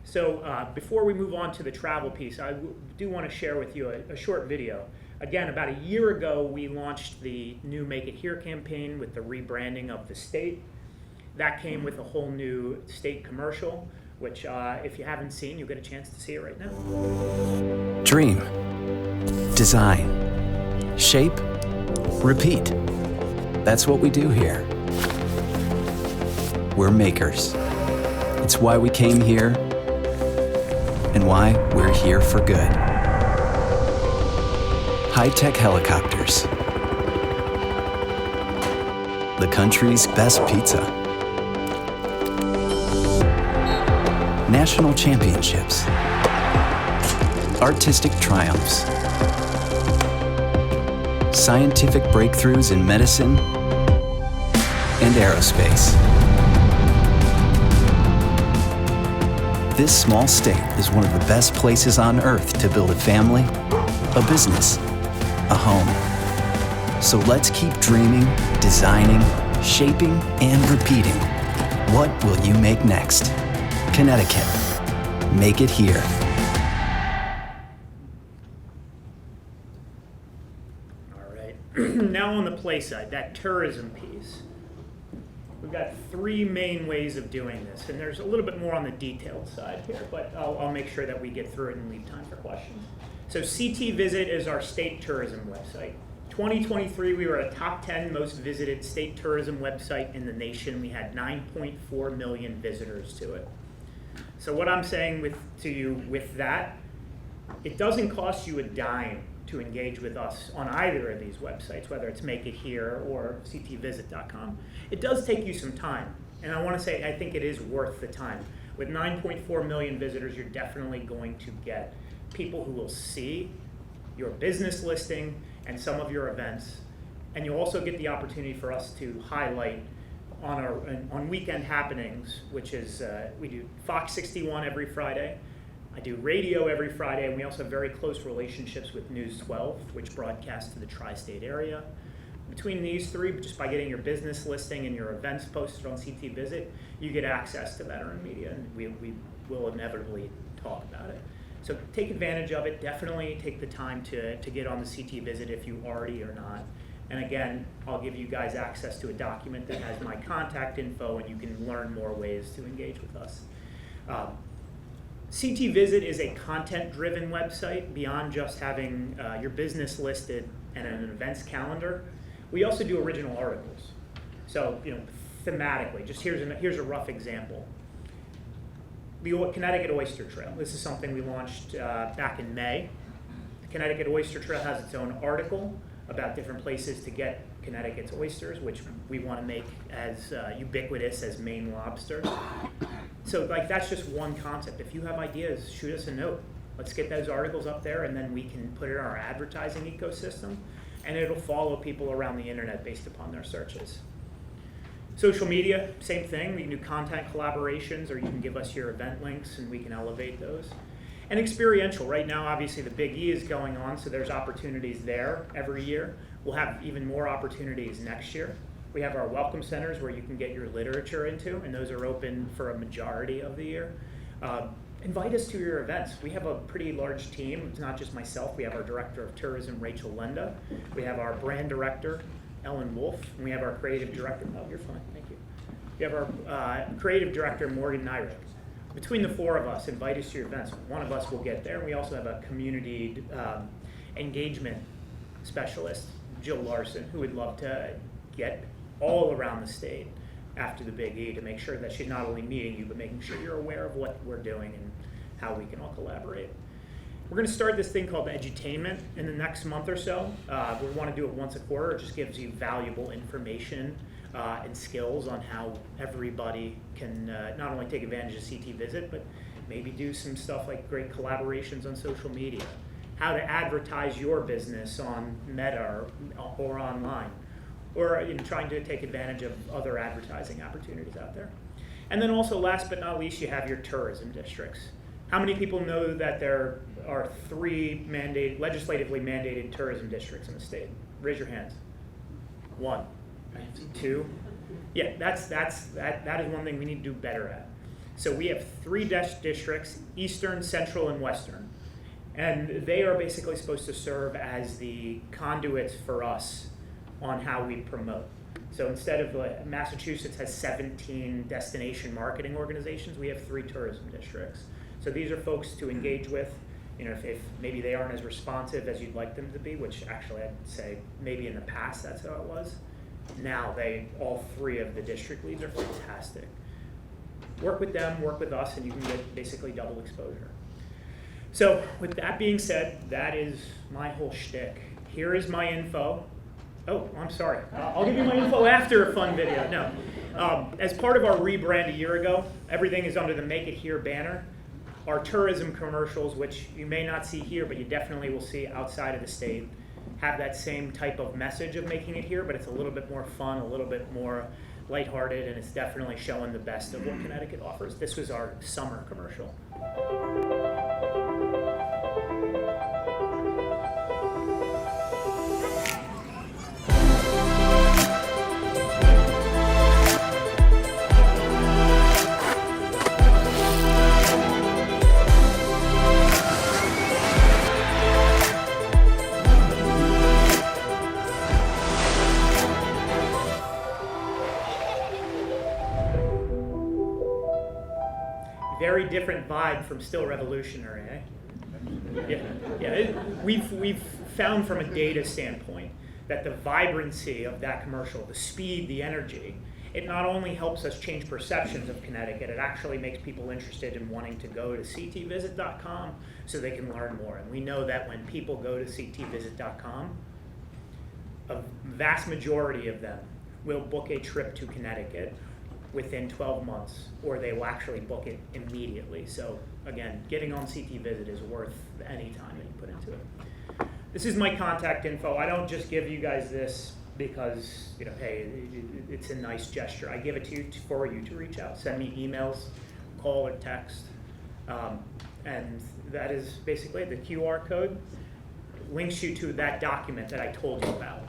Speaker 6: So before we move on to the travel piece, I do want to share with you a short video. Again, about a year ago, we launched the new Make It Here campaign with the rebranding of the state. That came with a whole new state commercial, which if you haven't seen, you'll get a chance to see it right now.
Speaker 7: Dream, design, shape, repeat. That's what we do here. We're makers. It's why we came here and why we're here for good. High-tech helicopters. The country's best pizza. National championships. Artistic triumphs. Scientific breakthroughs in medicine and aerospace. This small state is one of the best places on Earth to build a family, a business, a home. So let's keep dreaming, designing, shaping, and repeating. What will you make next? Connecticut. Make it here.
Speaker 6: All right. Now on the play side, that tourism piece. We've got three main ways of doing this, and there's a little bit more on the detailed side here, but I'll make sure that we get through it and leave time for questions. So CT Visit is our state tourism website. 2023, we were a top 10 most visited state tourism website in the nation. We had 9.4 million visitors to it. So what I'm saying to you with that, it doesn't cost you a dime to engage with us on either of these websites, whether it's Make It Here or ctvisit.com. It does take you some time, and I want to say I think it is worth the time. With 9.4 million visitors, you're definitely going to get people who will see your business listing and some of your events, and you'll also get the opportunity for us to highlight on weekend happenings, which is we do Fox 61 every Friday. I do radio every Friday, and we also have very close relationships with News 12, which broadcasts to the tri-state area. Between these three, just by getting your business listing and your events posted on CT Visit, you get access to that earned media, and we will inevitably talk about it. So take advantage of it. Definitely take the time to get on the CT Visit if you already are not. And again, I'll give you guys access to a document that has my contact info, and you can learn more ways to engage with us. CT Visit is a content-driven website beyond just having your business listed and an events calendar. We also do original articles. So, thematically, just here's a rough example. The Connecticut Oyster Trail. This is something we launched back in May. The Connecticut Oyster Trail has its own article about different places to get Connecticut's oysters, which we want to make as ubiquitous as Maine lobster. So that's just one concept. If you have ideas, shoot us a note. Let's get those articles up there, and then we can put it in our advertising ecosystem, and it'll follow people around the internet based upon their searches. Social media, same thing. We can do content collaborations, or you can give us your event links and we can elevate those. And experiential, right now obviously the Big E is going on, so there's opportunities there every year. We'll have even more opportunities next year. We have our welcome centers where you can get your literature into, and those are open for a majority of the year. invite us to your events. We have a pretty large team. It's not just myself. We have our Director of Tourism, Rachel Lenda. We have our Brand Director, Ellen Wolf. And we have our Creative Director, oh, you're fine, thank you. We have our Creative Director, Morgan Nyrick. Between the four of us, invite us to your events. One of us will get there. We also have a community engagement specialist, Jill Larson, who would love to get all around the state after the Big E to make sure that she's not only meeting you, but making sure you're aware of what we're doing and how we can all collaborate. We're going to start this thing called Edutainment in the next month or so. We want to do it once a quarter. It just gives you valuable information and skills on how everybody can not only take advantage of CT Visit, but maybe do some stuff like great collaborations on social media, how to advertise your business on Meta or online, or trying to take advantage of other advertising opportunities out there. And then also, last but not least, you have your tourism districts. How many people know that there are 3 legislatively mandated tourism districts in the state? Raise your hands. 1, 2. Yeah, that is one thing we need to do better at. So we have 3 districts, Eastern, Central, and Western. And they are basically supposed to serve as the conduits for us on how we promote. So instead of Massachusetts has 17 destination marketing organizations, we have 3 tourism districts. So these are folks to engage with. If maybe they aren't as responsive as you'd like them to be, which actually I'd say maybe in the past that's how it was. Now all 3 of the district leads are fantastic. Work with them, work with us, and you can get basically double exposure. So with that being said, that is my whole shtick. Here is my info. Oh, I'm sorry. I'll give you my info after a fun video. No. As part of our rebrand a year ago, everything is under the Make It Here banner. Our tourism commercials, which you may not see here, but you definitely will see outside of the state, have that same type of message of making it here, but it's a little bit more fun, a little bit more lighthearted, and it's definitely showing the best of what Connecticut offers. This was our summer commercial. Very different vibe from Still Revolutionary, eh? Yeah. We've found from a data standpoint that the vibrancy of that commercial, the speed, the energy, it not only helps us change perceptions of Connecticut, it actually makes people interested in wanting to go to ctvisit.com so they can learn more. And we know that when people go to ctvisit.com, a vast majority of them will book a trip to Connecticut within 12 months, or they will actually book it immediately. So again, getting on CT Visit is worth any time that you put into it. This is my contact info. I don't just give you guys this because, hey, it's a nice gesture. I give it to you for you to reach out. Send me emails, call or text. And that is basically it. The QR code links you to that document that I told you about.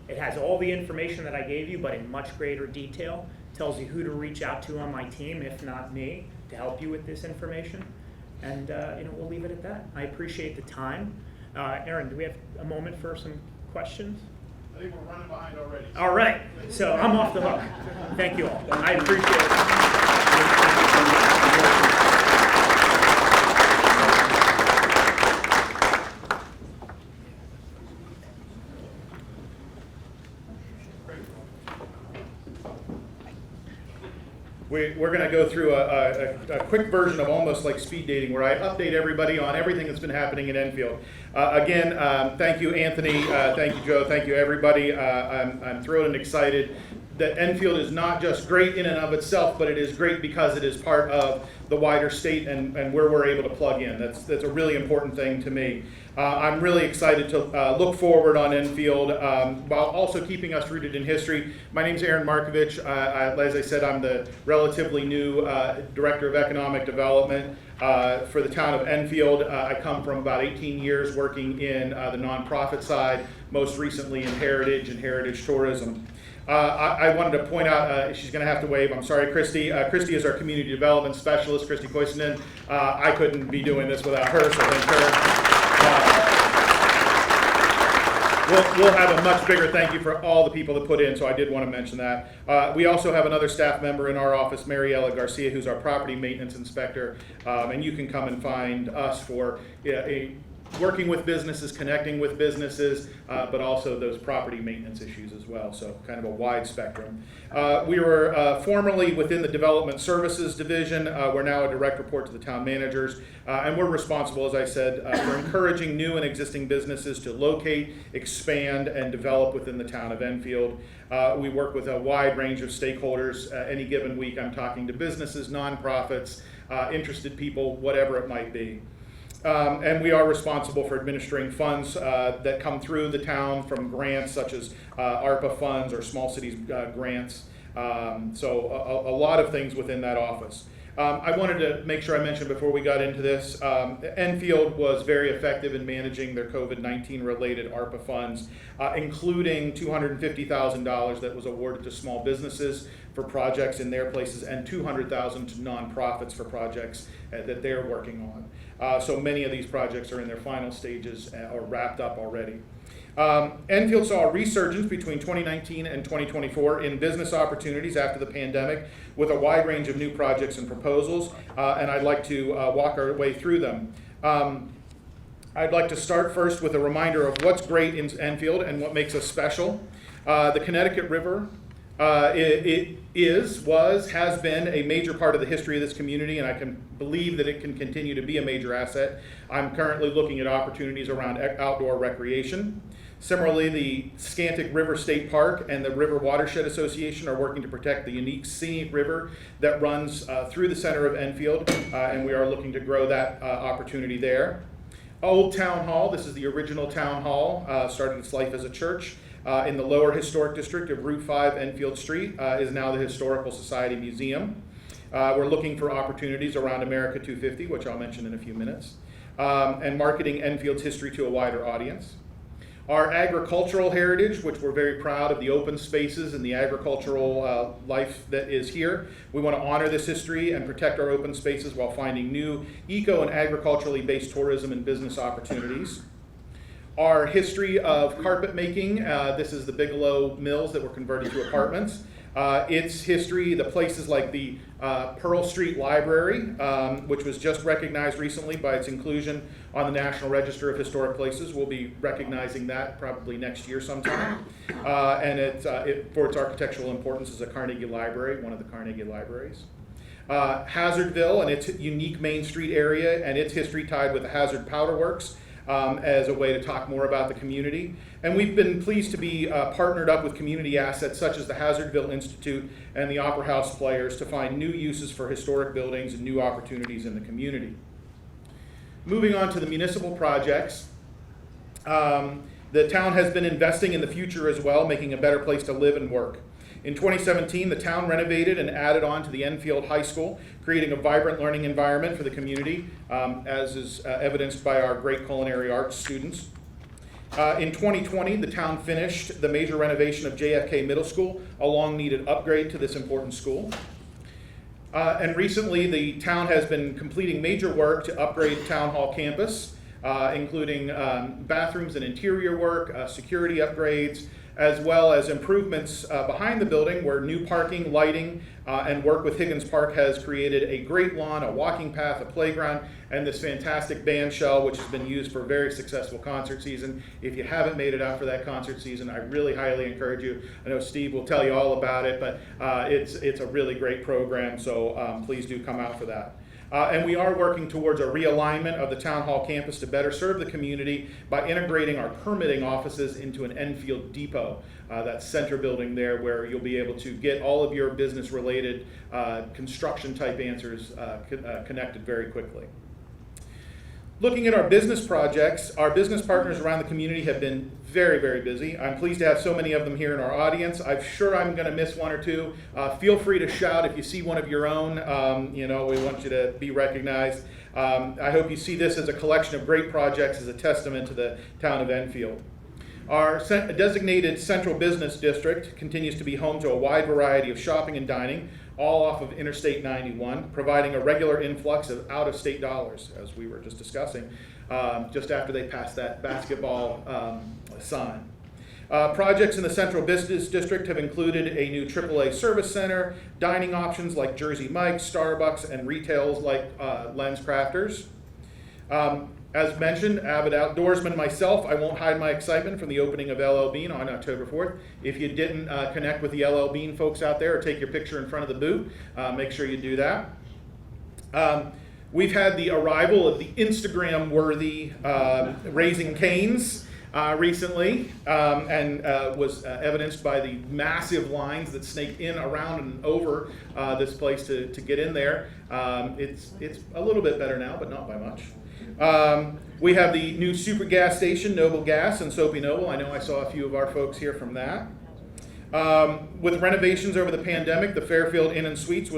Speaker 6: It has all the information that I gave you, but in much greater detail. Tells you who to reach out to on my team, if not me, to help you with this information. And we'll leave it at that. I appreciate the time. Aaron, do we have a moment for some questions?
Speaker 5: I think we're running behind already.
Speaker 6: All right, so I'm off the hook. Thank you all. I appreciate it.
Speaker 5: We're going to go through a quick version of almost like speed dating where I update everybody on everything that's been happening in Enfield. Again, thank you, Anthony. Thank you, Joe. Thank you, everybody. I'm thrilled and excited that Enfield is not just great in and of itself, but it is great because it is part of the wider state and where we're able to plug in. That's a really important thing to me. I'm really excited to look forward on Enfield while also keeping us rooted in history. My name's Aaron Markovich. As I said, I'm the relatively new Director of Economic Development for the town of Enfield. I come from about 18 years working in the nonprofit side, most recently in heritage and heritage tourism. I wanted to point out, she's going to have to wave. I'm sorry, Christy. Christy is our community development specialist, Christy Koisonen. I couldn't be doing this without her, so thank her. We'll have a much bigger thank you for all the people that put in, so I did want to mention that. We also have another staff member in our office, Mariela Garcia, who's our property maintenance inspector, and you can come and find us for working with businesses, connecting with businesses, but also those property maintenance issues as well, so kind of a wide spectrum. We were formerly within the Development Services Division. We're now a direct report to the town managers, and we're responsible, as I said, for encouraging new and existing businesses to locate, expand, and develop within the town of Enfield. We work with a wide range of stakeholders. Any given week, I'm talking to businesses, nonprofits, interested people, whatever it might be. And we are responsible for administering funds that come through the town from grants such as ARPA funds or small cities grants. So a lot of things within that office. I wanted to make sure I mentioned before we got into this, Enfield was very effective in managing their COVID-19 related ARPA funds, including $250,000 that was awarded to small businesses for projects in their places and $200,000 to nonprofits for projects that they're working on. So many of these projects are in their final stages or wrapped up already. Enfield saw a resurgence between 2019 and 2024 in business opportunities after the pandemic with a wide range of new projects and proposals, and I'd like to walk our way through them. I'd like to start first with a reminder of what's great in Enfield and what makes us special. The Connecticut River has been a major part of the history of this community, and I can believe that it can continue to be a major asset. I'm currently looking at opportunities around outdoor recreation. Similarly, the Scantic River State Park and the River Watershed Association are working to protect the unique scenic river that runs through the center of Enfield, and we are looking to grow that opportunity there. Old Town Hall, this is the original town hall, started its life as a church. In the lower historic district of Route 5 Enfield Street is now the Historical Society Museum. We're looking for opportunities around America 250, which I'll mention in a few minutes, and marketing Enfield's history to a wider audience. Our agricultural heritage, which we're very proud of the open spaces and the agricultural life that is here. We want to honor this history and protect our open spaces while finding new eco and agriculturally based tourism and business opportunities. Our history of carpet making, this is the Bigelow Mills that were converted to apartments. Its history, the places like the Pearl Street Library, which was just recognized recently by its inclusion on the National Register of Historic Places. We'll be recognizing that probably next year sometime. And for its architectural importance is a Carnegie Library, one of the Carnegie libraries. Hazardville and its unique Main Street area and its history tied with the Hazard Powder Works. As a way to talk more about the community. And we've been pleased to be partnered up with community assets such as the Hazardville Institute and the Opera House Players to find new uses for historic buildings and new opportunities in the community. Moving on to the municipal projects, the town has been investing in the future as well, making a better place to live and work. In 2017, the town renovated and added on to the Enfield High School, creating a vibrant learning environment for the community, as is evidenced by our great culinary arts students. In 2020, the town finished the major renovation of JFK Middle School, a long-needed upgrade to this important school. And recently, the town has been completing major work to upgrade Town Hall campus, including bathrooms and interior work, security upgrades, as well as improvements behind the building where new parking, lighting, and work with Higgins Park has created a great lawn, a walking path, a playground, and this fantastic band shell, which has been used for a very successful concert season. If you haven't made it out for that concert season, I really highly encourage you. I know Steve will tell you all about it, but it's a really great program, so please do come out for that. And we are working towards a realignment of the Town Hall campus to better serve the community by integrating our permitting offices into an Enfield depot, that center building there where you'll be able to get all of your business-related construction type answers connected very quickly. Looking at our business projects, our business partners around the community have been very, very busy. I'm pleased to have so many of them here in our audience. I'm sure I'm going to miss one or two. Feel free to shout if you see one of your own. We want you to be recognized. I hope you see this as a collection of great projects as a testament to the town of Enfield. Our designated central business district continues to be home to a wide variety of shopping and dining, all off of Interstate 91, providing a regular influx of out-of-state dollars, as we were just discussing, just after they passed that basketball sign. Projects in the Central Business District have included a new AAA service center, dining options like Jersey Mike's, Starbucks, and retails like Lens Crafters. As mentioned, avid outdoorsman myself, I won't hide my excitement from the opening of LL Bean on October 4th. If you didn't connect with the LL Bean folks out there or take your picture in front of the booth, make sure you do that. We've had the arrival of the Instagram-worthy Raising Cane's recently, and was evidenced by the massive lines that snaked in, around, and over this place to get in there. It's a little bit better now, but not by much. We have the new super gas station, Noble Gas, in Soapy Noble. I know I saw a few of our folks here from that. With renovations over the pandemic, the Fairfield Inn and Suites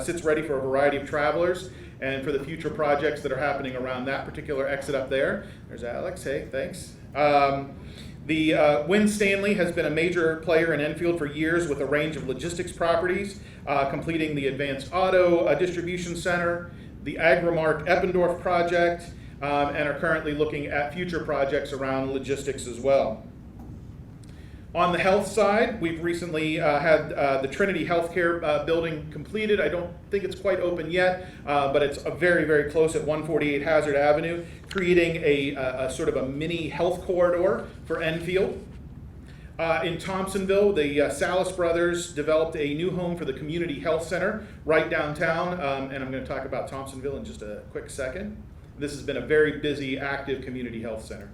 Speaker 5: sits ready for a variety of travelers and for the future projects that are happening around that particular exit up there. There's Alex. Hey, thanks. The Wynn Stanley has been a major player in Enfield for years with a range of logistics properties, completing the Advanced Auto Distribution Center, the Agrimark Eppendorf project, and are currently looking at future projects around logistics as well. On the health side, we've recently had the Trinity Healthcare building completed. I don't think it's quite open yet, but it's very, very close at 148 Hazard Avenue, creating a sort of a mini health corridor for Enfield. In Thompsonville, the Salas brothers developed a new home for the Community Health Center right downtown, and I'm going to talk about Thompsonville in just a quick second. This has been a very busy, active community health center.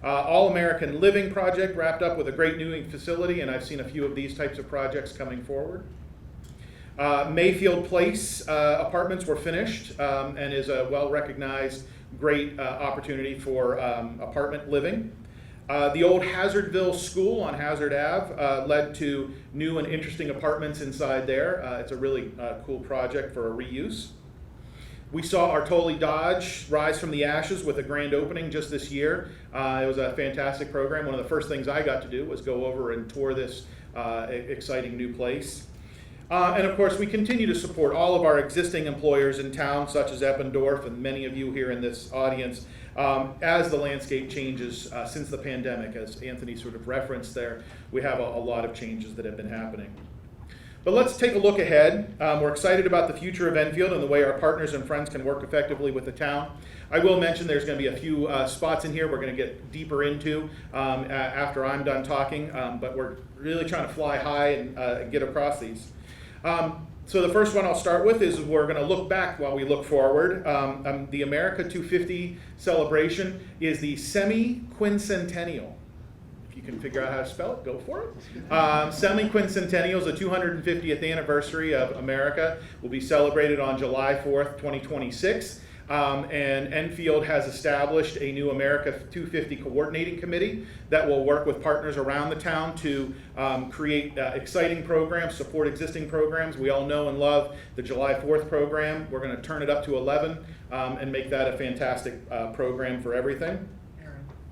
Speaker 5: All-American Living project wrapped up with a great new facility, and I've seen a few of these types of projects coming forward. Mayfield Place apartments were finished and is a well-recognized, great opportunity for apartment living. The old Hazardville School on Hazard Ave led to new and interesting apartments inside there. It's a really cool project for a reuse. We saw Artoli Dodge rise from the ashes with a grand opening just this year. It was a fantastic program. One of the first things I got to do was go over and tour this exciting new place. And of course, we continue to support all of our existing employers in town, such as Eppendorf and many of you here in this audience, as the landscape changes since the pandemic. As Anthony sort of referenced there, we have a lot of changes that have been happening. But let's take a look ahead. We're excited about the future of Enfield and the way our partners and friends can work effectively with the town. I will mention there's going to be a few spots in here we're going to get deeper into after I'm done talking, but we're really trying to fly high and get across these. So the first one I'll start with is we're going to look back while we look forward. The America 250 celebration is the semi-quincentennial. If you can figure out how to spell it, go for it. Semi-quincentennial is the 250th anniversary of America. Will be celebrated on July 4th, 2026. And Enfield has established a new America 250 coordinating committee that will work with partners around the town to create exciting programs, support existing programs. We all know and love the July 4th program. We're going to turn it up to 11 and make that a fantastic program for everything.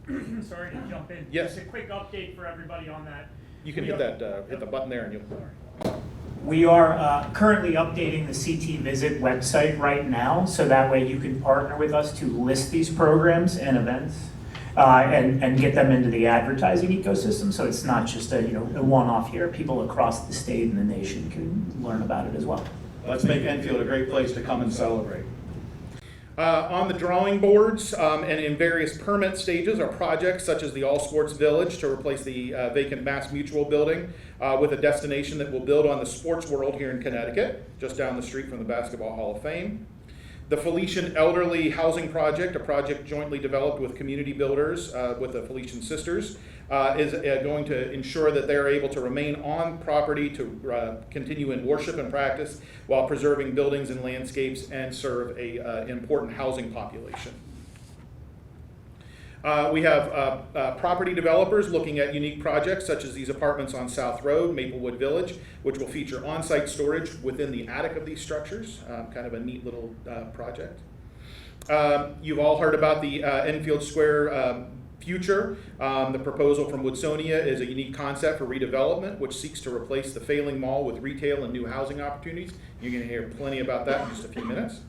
Speaker 6: Aaron, sorry to jump in.
Speaker 5: Yes.
Speaker 6: Just a quick update for everybody on that.
Speaker 5: You can hit the button there and you'll...
Speaker 8: We are currently updating the CT Visit website right now, so that way you can partner with us to list these programs and events and get them into the advertising ecosystem. So it's not just a one-off here. People across the state and the nation can learn about it as well.
Speaker 5: Let's make Enfield a great place to come and celebrate. On the drawing boards and in various permit stages are projects such as the All Sports Village to replace the vacant Mass Mutual building with a destination that will build on the sports world here in Connecticut, just down the street from the Basketball Hall of Fame. The Felician Elderly Housing Project, a project jointly developed with community builders with the Felician Sisters, is going to ensure that they're able to remain on property to continue in worship and practice while preserving buildings and landscapes and serve an important housing population. We have property developers looking at unique projects such as these apartments on South Road, Maplewood Village, which will feature on-site storage within the attic of these structures, kind of a neat little project. You've all heard about the Enfield Square future. The proposal from Woodsonia is a unique concept for redevelopment, which seeks to replace the failing mall with retail and new housing opportunities. You're going to hear plenty about that in just a few minutes.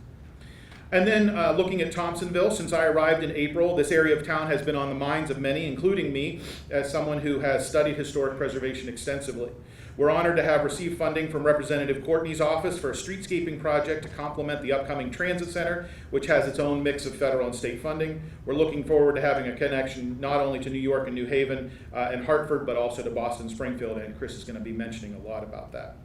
Speaker 5: And then looking at Thompsonville, since I arrived in April, this area of town has been on the minds of many, including me, as someone who has studied historic preservation extensively. We're honored to have received funding from Representative Courtney's office for a streetscaping project to complement the upcoming transit center, which has its own mix of federal and state funding. We're looking forward to having a connection not only to New York and New Haven and Hartford, but also to Boston, Springfield, and Chris is going to be mentioning a lot about that.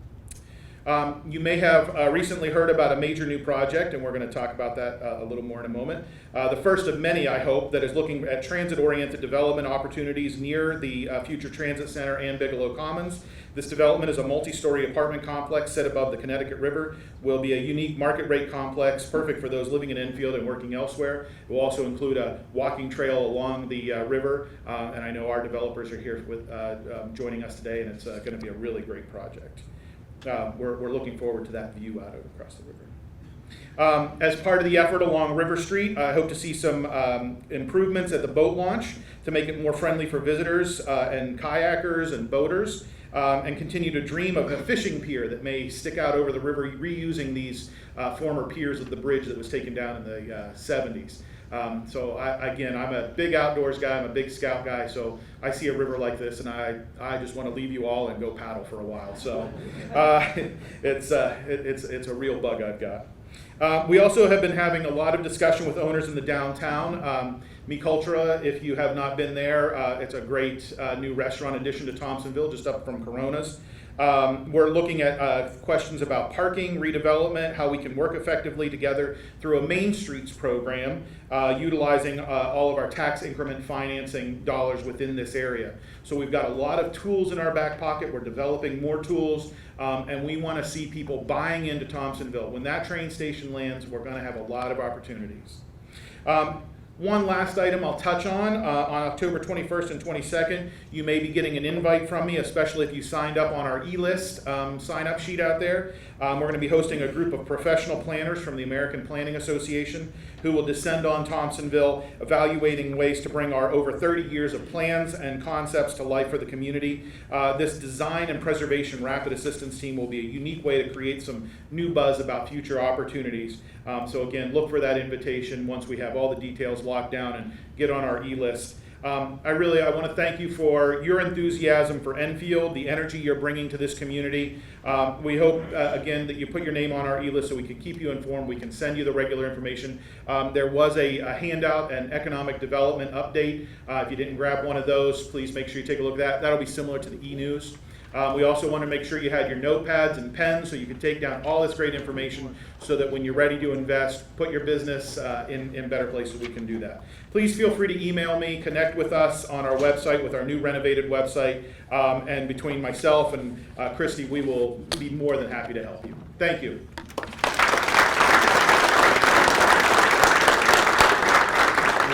Speaker 5: You may have recently heard about a major new project, and we're going to talk about that a little more in a moment. The first of many, I hope, that is looking at transit-oriented development opportunities near the future transit center and Bigelow Commons. This development is a multi-story apartment complex set above the Connecticut River. Will be a unique market rate complex, perfect for those living in Enfield and working elsewhere. It will also include a walking trail along the river, and I know our developers are here with joining us today, and it's going to be a really great project. We're looking forward to that view out across the river. As part of the effort along River Street, I hope to see some improvements at the boat launch to make it more friendly for visitors and kayakers and boaters, and continue to dream of a fishing pier that may stick out over the river, reusing these former piers of the bridge that was taken down in the 70s. So I'm a big outdoors guy, I'm a big scout guy, so I see a river like this and I just want to leave you all and go paddle for a while. So it's a real bug I've got. We also have been having a lot of discussion with owners in the downtown. Mi Cultura, if you have not been there, it's a great new restaurant addition to Thompsonville, just up from Corona's. We're looking at questions about parking, redevelopment, how we can work effectively together through a Main Streets program, utilizing all of our tax increment financing dollars within this area. So we've got a lot of tools in our back pocket. We're developing more tools, and we want to see people buying into Thompsonville. When that train station lands, we're going to have a lot of opportunities. One last item I'll touch on October 21st and 22nd, you may be getting an invite from me, especially if you signed up on our e-list sign-up sheet out there. We're going to be hosting a group of professional planners from the American Planning Association who will descend on Thompsonville, evaluating ways to bring our over 30 years of plans and concepts to life for the community. This design and preservation rapid assistance team will be a unique way to create some new buzz about future opportunities. So again, look for that invitation once we have all the details locked down and get on our e-list. I want to thank you for your enthusiasm for Enfield, the energy you're bringing to this community. We hope, again, that you put your name on our e-list so we can keep you informed. We can send you the regular information. There was a handout, an economic development update. If you didn't grab one of those, please make sure you take a look at that. That'll be similar to the e-news. We also want to make sure you had your notepads and pens so you can take down all this great information so that when you're ready to invest, put your business in better places, we can do that. Please feel free to email me, connect with us on our website with our new renovated website, and between myself and Christy, we will be more than happy to help you. Thank you.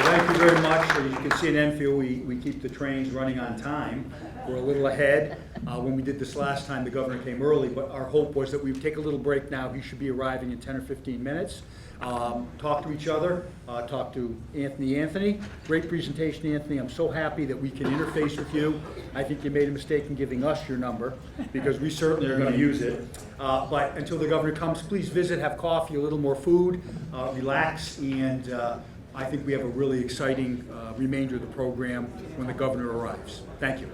Speaker 1: Thank you very much. As you can see in Enfield, we keep the trains running on time. We're a little ahead. When we did this last time, the governor came early, but our hope was that we'd take a little break now. He should be arriving in 10 or 15 minutes. Talk to each other, talk to Anthony. Great presentation, Anthony. I'm so happy that we can interface with you. I think you made a mistake in giving us your number because we certainly are going to use it. But until the governor comes, please visit, have coffee, a little more food, relax, and I think we have a really exciting remainder of the program when the governor arrives. Thank you.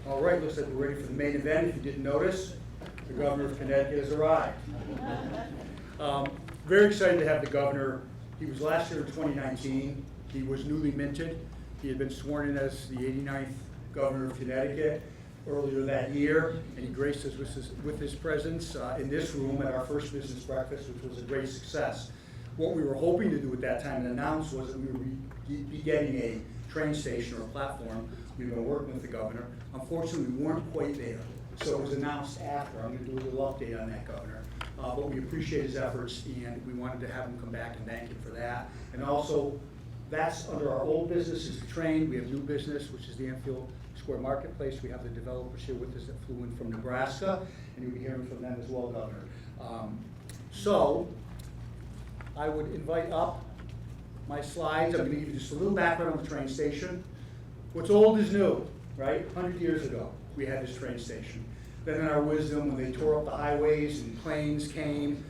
Speaker 1: All right, looks like we're ready for the main event. If you didn't notice, the governor of Connecticut has arrived. Very excited to have the governor. He was last here in 2019. He was newly minted. He had been sworn in as the 89th governor of Connecticut earlier that year, and he graced us with his presence in this room at our first business breakfast, which was a great success. What we were hoping to do at that time and announce was that we would be getting a train station or a platform. We've been working with the governor. Unfortunately, we weren't quite there. So it was announced after. I'm going to do a little update on that, Governor. But we appreciate his efforts, and we wanted to have him come back and thank him for that. And also, that's under our old business is the train. We have new business, which is the Enfield Square Marketplace. We have the developers here with us that flew in from Nebraska, and you'll be hearing from them as well, Governor. So I would invite up my slides. I'm going to give you just a little background on the train station. What's old is new, right? 100 years ago, we had this train station. Then in our wisdom, when they tore up the highways and planes came,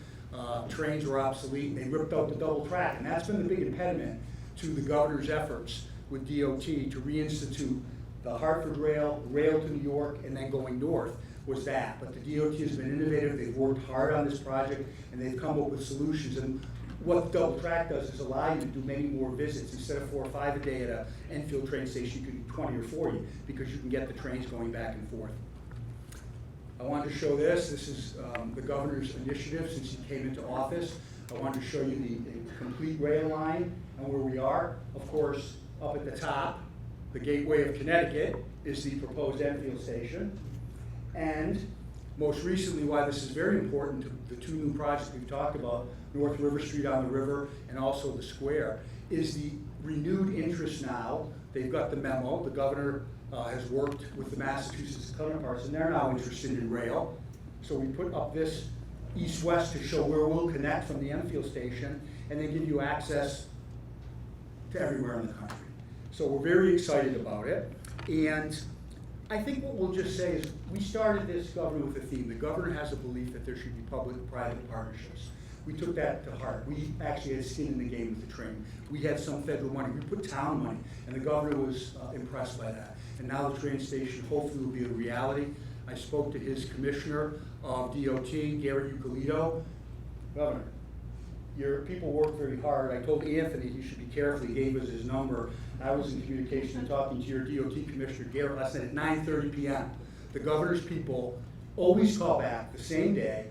Speaker 1: trains were obsolete, and they ripped out the double track. And that's been the big impediment to the governor's efforts with DOT to reinstitute the Hartford Rail, rail to New York, and then going north was that. But the DOT has been innovative. They've worked hard on this project, and they've come up with solutions. And what the double track does is allow you to do many more visits. Instead of 4 or 5 a day at an Enfield train station, you can do 20 or 40 because you can get the trains going back and forth. I wanted to show this. This is the governor's initiative since he came into office. I wanted to show you the complete rail line and where we are. Of course, up at the top, the Gateway of Connecticut is the proposed Enfield station. And most recently, why this is very important to the 2 new projects we've talked about, North River Street on the river and also the square, is the renewed interest now. They've got the memo. The governor has worked with the Massachusetts counterparts, and they're now interested in rail. So we put up this east-west to show where we'll connect from the Enfield station and then give you access to everywhere in the country. So we're very excited about it. And I think what we'll just say is we started this, Governor, with a theme. The governor has a belief that there should be public-private partnerships. We took that to heart. We actually had skin in the game with the train. We had some federal money. We put town money, and the governor was impressed by that. And now the train station hopefully will be a reality. I spoke to his commissioner of DOT, Garrett Eucalito. Governor, your people work very hard. I told Anthony he should be careful. He gave us his number. I was in communication and talking to your DOT commissioner, Garrett, last night at 9:30 p.m. The governor's people always call back the same day.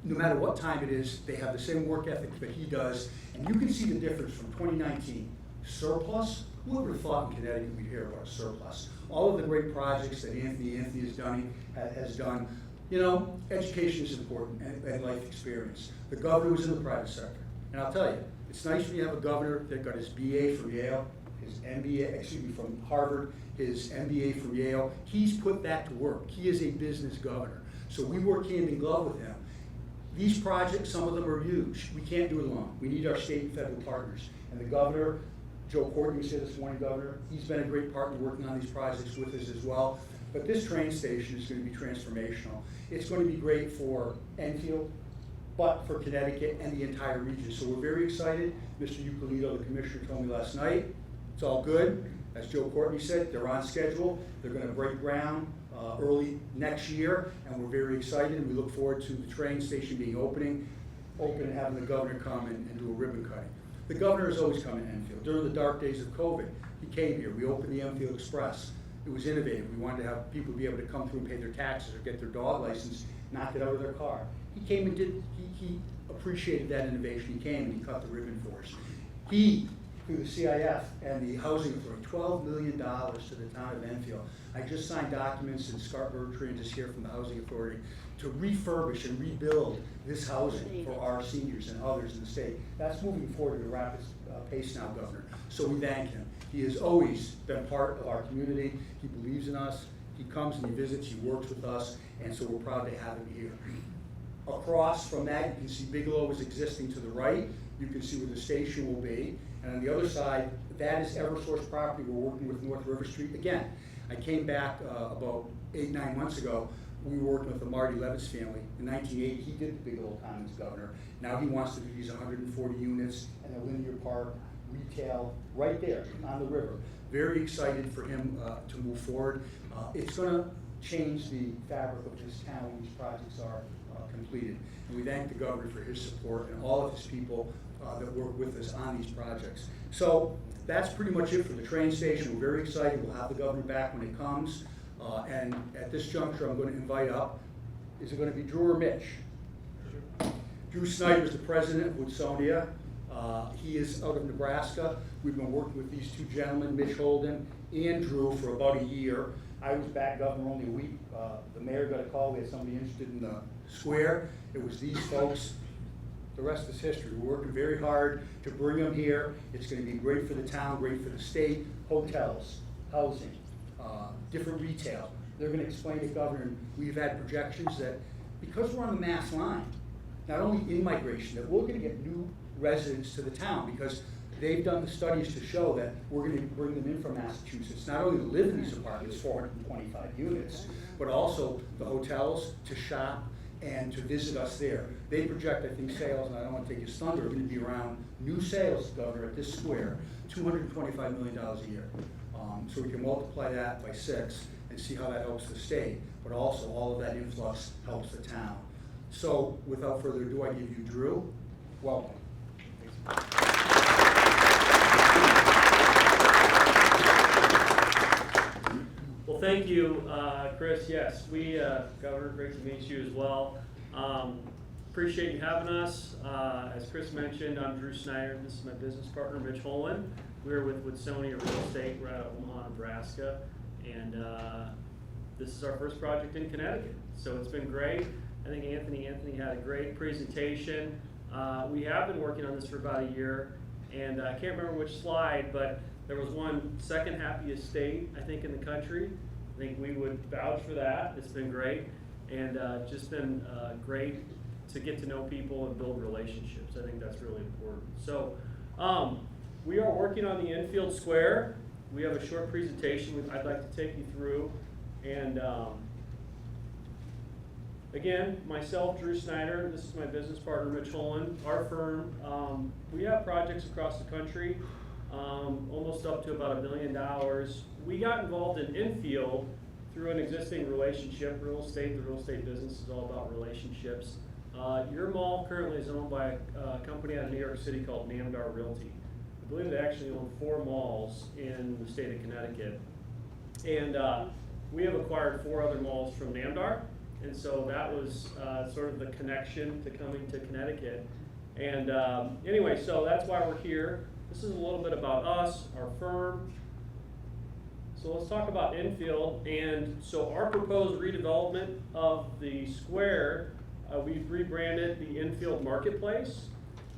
Speaker 1: No matter what time it is, they have the same work ethic that he does. And you can see the difference from 2019. Surplus? Who would have thought in Connecticut we'd hear about a surplus? All of the great projects that Anthony has done. You know, education is important and life experience. The governor was in the private sector. And I'll tell you, it's nice when you have a governor that got his BA from Yale, his MBA, from Harvard, his MBA from Yale. He's put that to work. He is a business governor. So we work hand in glove with him. These projects, some of them are huge. We can't do it alone. We need our state and federal partners. And the governor, Joe Courtney was here this morning, Governor. He's been a great partner working on these projects with us as well. But this train station is going to be transformational. It's going to be great for Enfield, but for Connecticut and the entire region. So we're very excited. Mr. Eucalito, the commissioner, told me last night, it's all good. As Joe Courtney said, they're on schedule. They're going to break ground early next year, and we're very excited. And we look forward to the train station being open and having the governor come and do a ribbon cutting. The governor has always come to Enfield. During the dark days of COVID, he came here. We opened the Enfield Express. It was innovative. We wanted to have people be able to come through and pay their taxes or get their dog license, not get out of their car. He came and he appreciated that innovation. He came and he cut the ribbon for us. He, through the CIF and the Housing Authority, $12 million to the town of Enfield. I just signed documents, and Scott Bertrand is here from the Housing Authority, to refurbish and rebuild this housing for our seniors and others in the state. That's moving forward at a rapid pace now, Governor. So we thank him. He has always been part of our community. He believes in us. He comes and he visits, he works with us, and so we're proud to have him here. Across from that, you can see Bigelow is existing to the right. You can see where the station will be. And on the other side, that is Eversource property. We're working with North River Street. Again, I came back about 8-9 months ago. We were working with the Marty Levitz family. In 1980, he did the Bigelow Commons, Governor. Now he wants to do these 140 units and a linear park, retail, right there on the river. Very excited for him to move forward. It's going to change the fabric of this town when these projects are completed. And we thank the governor for his support and all of his people that work with us on these projects. So that's pretty much it for the train station. We're very excited. We'll have the governor back when it comes. And at this juncture, I'm going to invite up, is it going to be Drew or Mitch? Drew Snyder is the president of Woodsonia. He is out of Nebraska. We've been working with these two gentlemen, Mitch Holden and Drew, for about a year. I was back governor only a week. The mayor got a call, we had somebody interested in the square. It was these folks. The rest is history. We're working very hard to bring them here. It's gonna be great for the town, great for the state, hotels, housing, different retail. They're gonna explain to Governor, and we've had projections that because we're on the mass line, not only in migration, that we're gonna get new residents to the town because they've done the studies to show that we're gonna bring them in from Massachusetts, not only to live in these apartments, 425 units, but also the hotels to shop and to visit us there. They project, I think, sales, and I don't want to take his thunder, are gonna be around new sales, Governor, at this square, $225 million a year. So we can multiply that by 6 and see how that helps the state, but also all of that influx helps the town. So without further ado, I give you Drew. Welcome.
Speaker 9: Well, thank you, Chris. Yes, Governor, great to meet you as well. Appreciate you having us. As Chris mentioned, I'm Drew Snyder. This is my business partner, Mitch Holland. We're with Woodsonia Real Estate. We're out of Omaha, Nebraska. And this is our first project in Connecticut. So it's been great. I think Anthony had a great presentation. We have been working on this for about a year. And I can't remember which slide, but there was one second happiest state, I think, in the country. I think we would vouch for that. It's been great. And just been great to get to know people and build relationships. I think that's really important. So we are working on the infield square. We have a short presentation I'd like to take you through. And again, myself, Drew Snyder, this is my business partner, Mitch Holland. Our firm, we have projects across the country, almost up to about $1 million. We got involved in infield through an existing relationship. The real estate business is all about relationships. Your mall currently is owned by a company out of New York City called Namdar Realty. I believe they actually own 4 malls in the state of Connecticut. And we have acquired 4 other malls from Namdar. And so that was sort of the connection to coming to Connecticut. And anyway, so that's why we're here. This is a little bit about us, our firm. So let's talk about infield. And so our proposed redevelopment of the square, we've rebranded the Infield Marketplace.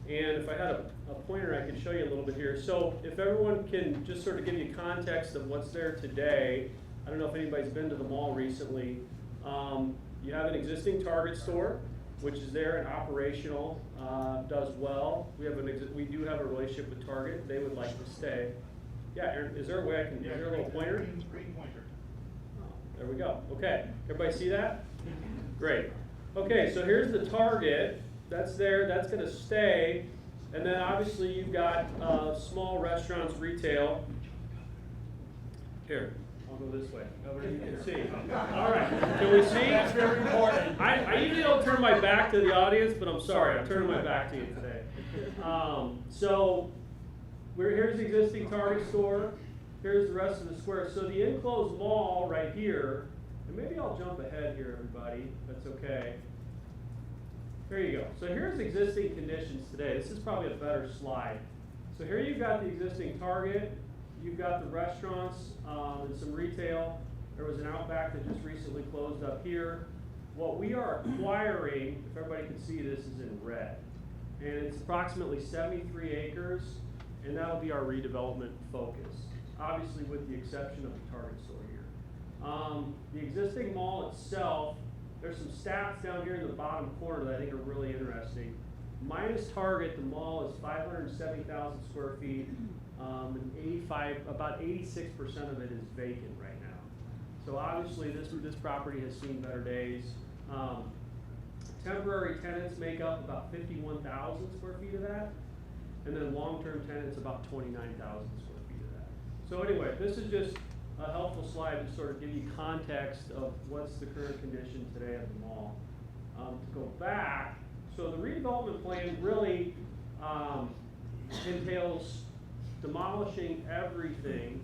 Speaker 9: And if I had a pointer, I could show you a little bit here. So if everyone can just sort of give you context of what's there today. I don't know if anybody's been to the mall recently. You have an existing Target store, which is there and operational, does well. We do have a relationship with Target. They would like to stay. Yeah, Aaron, is there a way I can, is there a little pointer?
Speaker 5: Green pointer.
Speaker 9: There we go. Okay, everybody see that? Great. Okay, so here's the Target. That's there, that's gonna stay. And then obviously you've got small restaurants, retail. Here, I'll go this way. Over you can see. All right, can we see? That's very important. I usually don't turn my back to the audience, but I'm sorry, I'm turning my back to you today. So here's the existing Target store. Here's the rest of the square. So the enclosed mall right here, and maybe I'll jump ahead here, everybody. That's okay. Here you go. So here's existing conditions today. This is probably a better slide. So here you've got the existing Target. You've got the restaurants and some retail. There was an Outback that just recently closed up here. What we are acquiring, if everybody can see this, is in red. And it's approximately 73 acres, and that'll be our redevelopment focus, obviously with the exception of the Target store here. The existing mall itself, there's some stats down here in the bottom corner that I think are really interesting. Minus Target, the mall is 570,000 square feet, and about 86% of it is vacant right now. So obviously this property has seen better days. Temporary tenants make up about 51,000 square feet of that, and then long-term tenants about 29,000 square feet of that. So anyway, this is just a helpful slide to sort of give you context of what's the current condition today at the mall. To go back, so the redevelopment plan really entails demolishing everything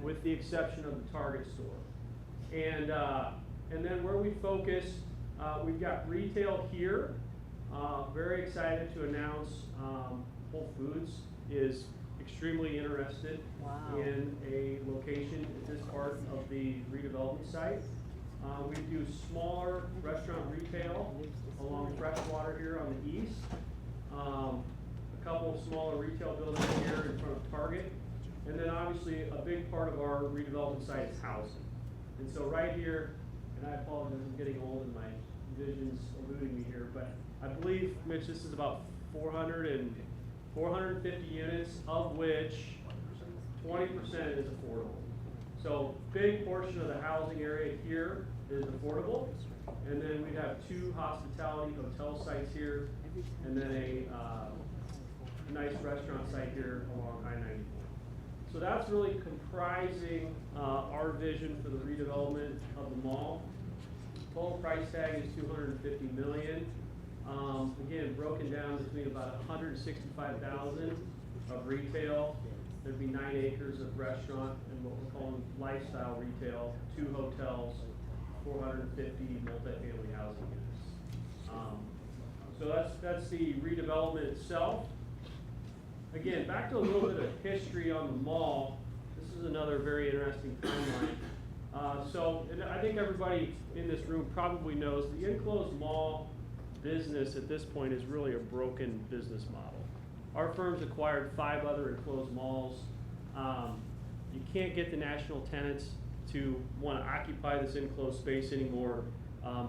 Speaker 9: with the exception of the Target store. And then where we focus, we've got retail here. Very excited to announce Whole Foods is extremely interested in a location at this part of the redevelopment site. We do smaller restaurant retail along Freshwater here on the east. A couple of smaller retail buildings here in front of Target. And then obviously a big part of our redevelopment site is housing. And so right here, and I apologize, I'm getting old and my vision's eluding me here, but I believe, Mitch, this is about 450 units, of which 20% is affordable. So big portion of the housing area here is affordable. And then we have 2 hospitality hotel sites here, and then a nice restaurant site here along I-94. So that's really comprising our vision for the redevelopment of the mall. Total price tag is $250 million. Again, broken down between about 165,000 of retail. There'd be 9 acres of restaurant and what we're calling lifestyle retail, 2 hotels, 450 multifamily housing units. So that's the redevelopment itself. Again, back to a little bit of history on the mall. This is another very interesting timeline. And I think everybody in this room probably knows the enclosed mall business at this point is really a broken business model. Our firm's acquired 5 other enclosed malls. You can't get the national tenants to want to occupy this enclosed space anymore.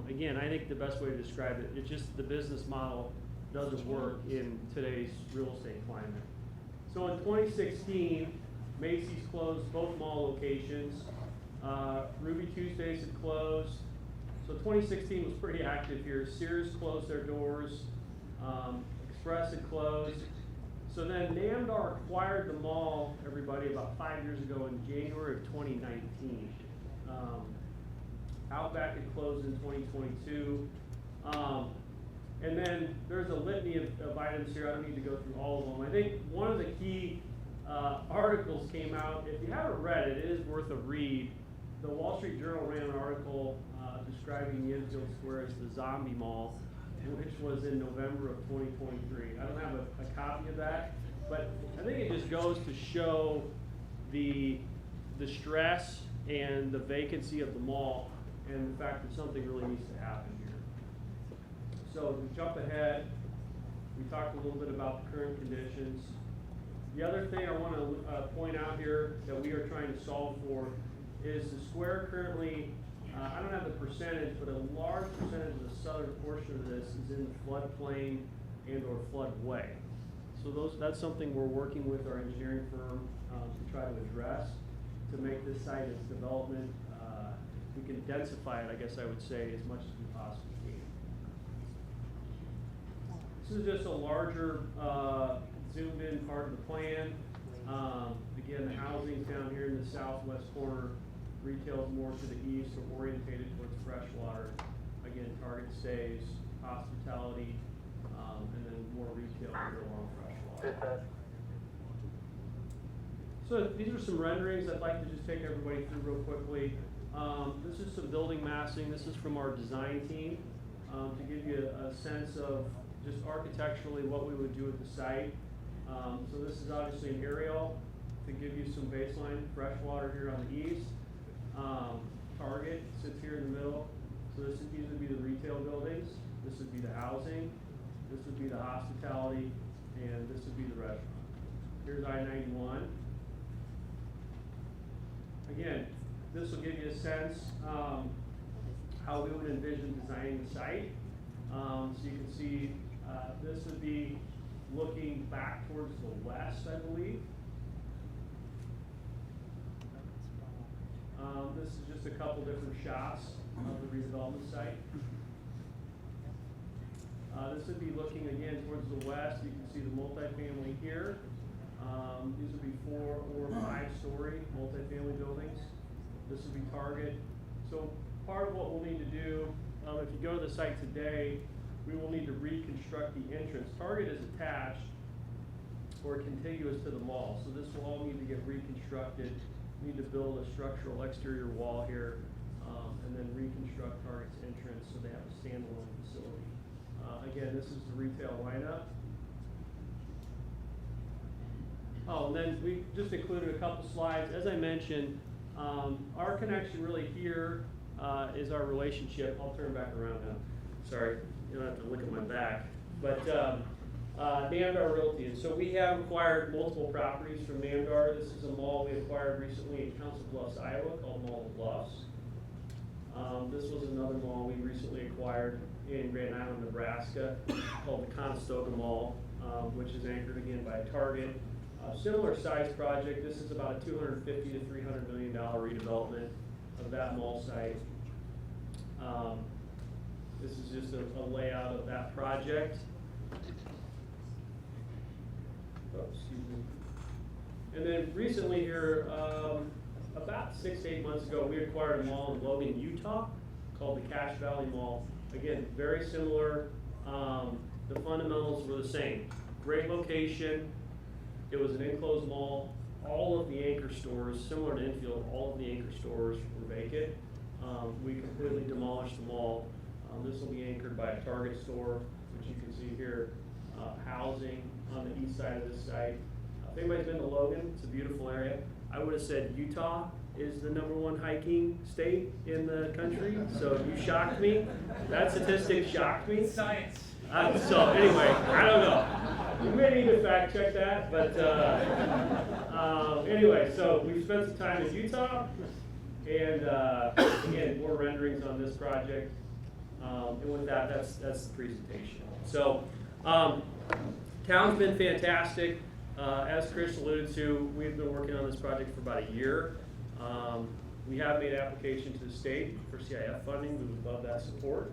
Speaker 9: Again, I think the best way to describe it, it's just the business model doesn't work in today's real estate climate. So in 2016, Macy's closed both mall locations. Ruby Tuesdays had closed. So 2016 was pretty active here. Sears closed their doors. Express had closed. So then Namdar acquired the mall, everybody, about 5 years ago in January of 2019. Outback had closed in 2022. And then there's a litany of items here. I don't need to go through all of them. I think one of the key articles came out. If you haven't read it, it is worth a read. The Wall Street Journal ran an article describing the Enfield Square as the zombie mall, which was in November of 2023. I don't have a copy of that, but I think it just goes to show the stress and the vacancy of the mall and the fact that something really needs to happen here. So to jump ahead, we talked a little bit about the current conditions. The other thing I want to point out here that we are trying to solve for is the square currently, I don't have the percentage, but a large percentage of the southern portion of this is in the floodplain and or floodway. So that's something we're working with our engineering firm to try to address, to make this site as development, we can densify it, I guess I would say, as much as we possibly can. This is just a larger zoomed in part of the plan. Again, the housing's down here in the southwest corner. Retail's more to the east, or orientated towards Freshwater. Again, Target stays, hospitality, and then more retail here along Freshwater. So these are some renderings I'd like to just take everybody through real quickly. This is some building massing. This is from our design team to give you a sense of just architecturally what we would do at the site. So this is obviously an aerial to give you some baseline. Freshwater here on the east. Target sits here in the middle. So these would be the retail buildings. This would be the housing. This would be the hospitality. And this would be the restaurant. Here's I-91. Again, this will give you a sense how we would envision designing the site. So you can see this would be looking back towards the west, I believe. This is just a couple different shots of the redevelopment site. This would be looking again towards the west. You can see the multifamily here. These would be 4 or 5 story multifamily buildings. This would be Target. So part of what we'll need to do, if you go to the site today, we will need to reconstruct the entrance. Target is attached or contiguous to the mall, so this will all need to get reconstructed. We need to build a structural exterior wall here, and then reconstruct Target's entrance so they have a standalone facility. Again, this is the retail lineup. Oh, and then we just included a couple slides. As I mentioned, our connection really here is our relationship. I'll turn back around now. Sorry, you don't have to look at my back. But Namdar Realty. And so we have acquired multiple properties from Namdar. This is a mall we acquired recently in Council Bluffs, Iowa, called Mall of Bluffs. This was another mall we recently acquired in Grand Island, Nebraska, called the Conestoga Mall, which is anchored again by Target. Similar size project. This is about a $250 to $300 million redevelopment of that mall site. This is just a layout of that project. Oh, excuse me. And then recently here, about 6 to 8 months ago, we acquired a mall in Logan, Utah, called the Cache Valley Mall. Again, very similar. The fundamentals were the same. Great location. It was an enclosed mall. All of the anchor stores, similar to Infield, all of the anchor stores were vacant. We completely demolished the mall. This will be anchored by a Target store, which you can see here, housing on the east side of this site. If anybody's been to Logan, it's a beautiful area. I would have said Utah is the #1 hiking state in the country, so you shocked me. That statistic shocked me.
Speaker 6: Science.
Speaker 9: So anyway, I don't know. We may need to fact check that, but anyway, so we've spent some time in Utah, and again, more renderings on this project. And with that, that's the presentation. So, town's been fantastic. As Chris alluded to, we've been working on this project for about a year. We have made an application to the state for CIF funding. We would love that support.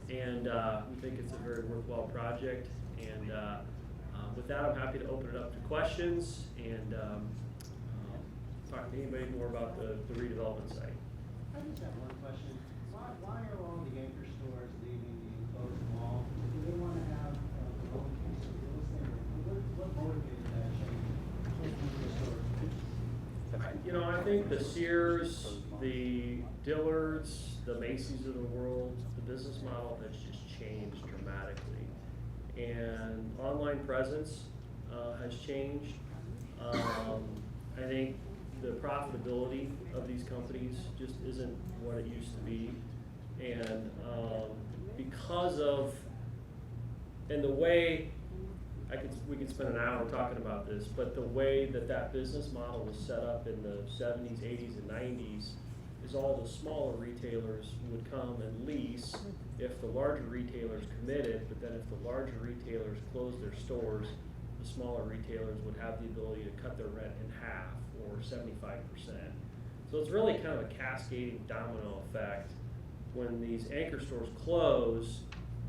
Speaker 9: And we think it's a very worthwhile project. And with that, I'm happy to open it up to questions and talk to anybody more about the redevelopment site.
Speaker 10: I just have one question. Why are all the anchor stores leaving the enclosed mall? Do they want to have their own piece of real estate? What motivated that change?
Speaker 9: You know, I think the Sears, the Dillards, the Macy's of the world, the business model has just changed dramatically. And online presence has changed. I think the profitability of these companies just isn't what it used to be. And because of, and the way, we could spend an hour talking about this, but the way that business model was set up in the 70s, 80s, and 90s is all the smaller retailers would come and lease if the larger retailers committed, but then if the larger retailers closed their stores, the smaller retailers would have the ability to cut their rent in half or 75%. So it's really kind of a cascading domino effect. When these anchor stores close,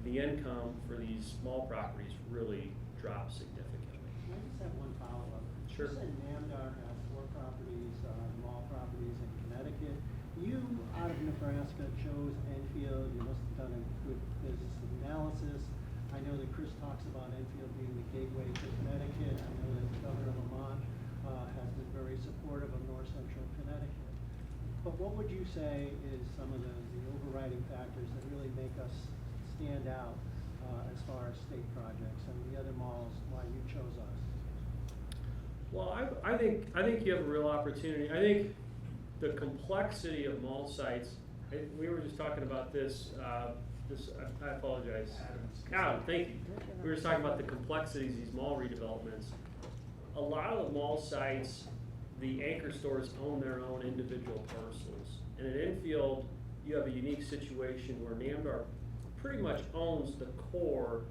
Speaker 9: the income for these small properties really drops significantly.
Speaker 10: I just have one follow-up.
Speaker 9: Sure.
Speaker 10: You said Namdar has 4 properties, mall properties in Connecticut. You, out of Nebraska, chose Enfield. You must have done a good business analysis. I know that Chris talks about Enfield being the gateway to Connecticut. I know that Governor Lamont has been very supportive of North Central Connecticut. But what would you say is some of the overriding factors that really make us stand out as far as state projects and the other malls, why you chose us?
Speaker 9: Well, I think you have a real opportunity. I think the complexity of mall sites, we were just talking about this, I apologize. Adam, thank you. We were just talking about the complexities of these mall redevelopments. A lot of the mall sites, the anchor stores own their own individual parcels. And at Enfield, you have a unique situation where Namdar pretty much owns the core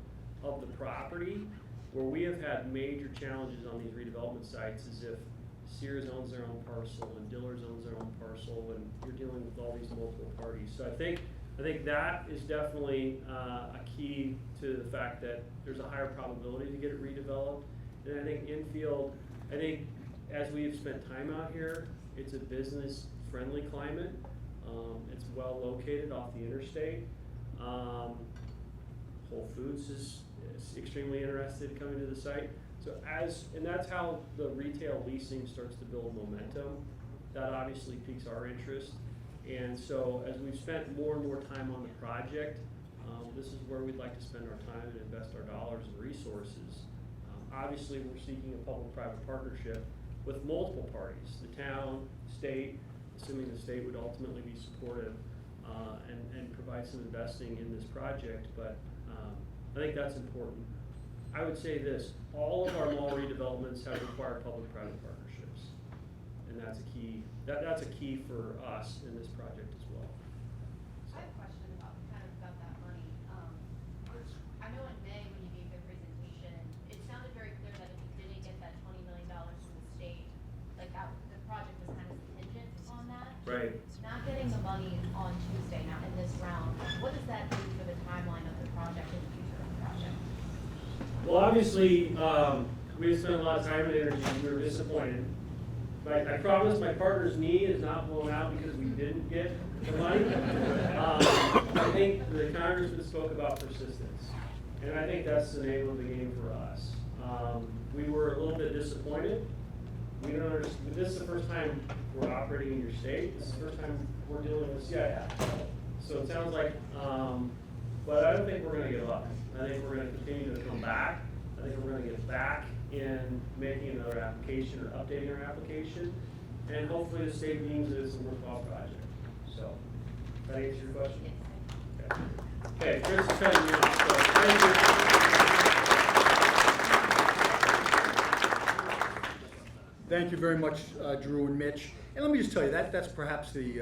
Speaker 9: of the property. Where we have had major challenges on these redevelopment sites is if Sears owns their own parcel and Dillard's owns their own parcel, and you're dealing with all these multiple parties. So I think that is definitely a key to the fact that there's a higher probability to get it redeveloped. And I think Enfield, as we've spent time out here, it's a business-friendly climate. It's well located off the interstate. Whole Foods is extremely interested in coming to the site. So and that's how the retail leasing starts to build momentum. That obviously piques our interest. And so as we've spent more and more time on the project, this is where we'd like to spend our time and invest our dollars and resources. Obviously, we're seeking a public-private partnership with multiple parties, the town, state, assuming the state would ultimately be supportive and provide some investing in this project, but I think that's important. I would say this, all of our mall redevelopments have required public-private partnerships. And that's a key, that's a key for us in this project as well.
Speaker 11: I have a question about that money. I know in May when you gave the presentation, it sounded very clear that if you didn't get that $20 million from the state, like that, the project was kind of contingent on that.
Speaker 9: Right.
Speaker 11: Not getting the money on Tuesday, now in this round, what does that do for the timeline of the project and the future of the project?
Speaker 9: Well, obviously, we spent a lot of time and energy, we were disappointed. I promise my partner's knee is not blown out because we didn't get the money. I think the congressman spoke about persistence, and I think that's the name of the game for us. We were a little bit disappointed. We don't understand, this is the first time we're operating in your state. This is the first time we're dealing with CIF. So it sounds like, but I don't think we're gonna give up. I think we're gonna continue to come back. I think we're gonna get back in making another application or updating our application. And hopefully the state deems it as a worthwhile project. So, that answer your question? Okay. Okay, Chris is cutting me off, so thank you.
Speaker 1: Thank you very much, Drew and Mitch. And let me just tell you, that's perhaps the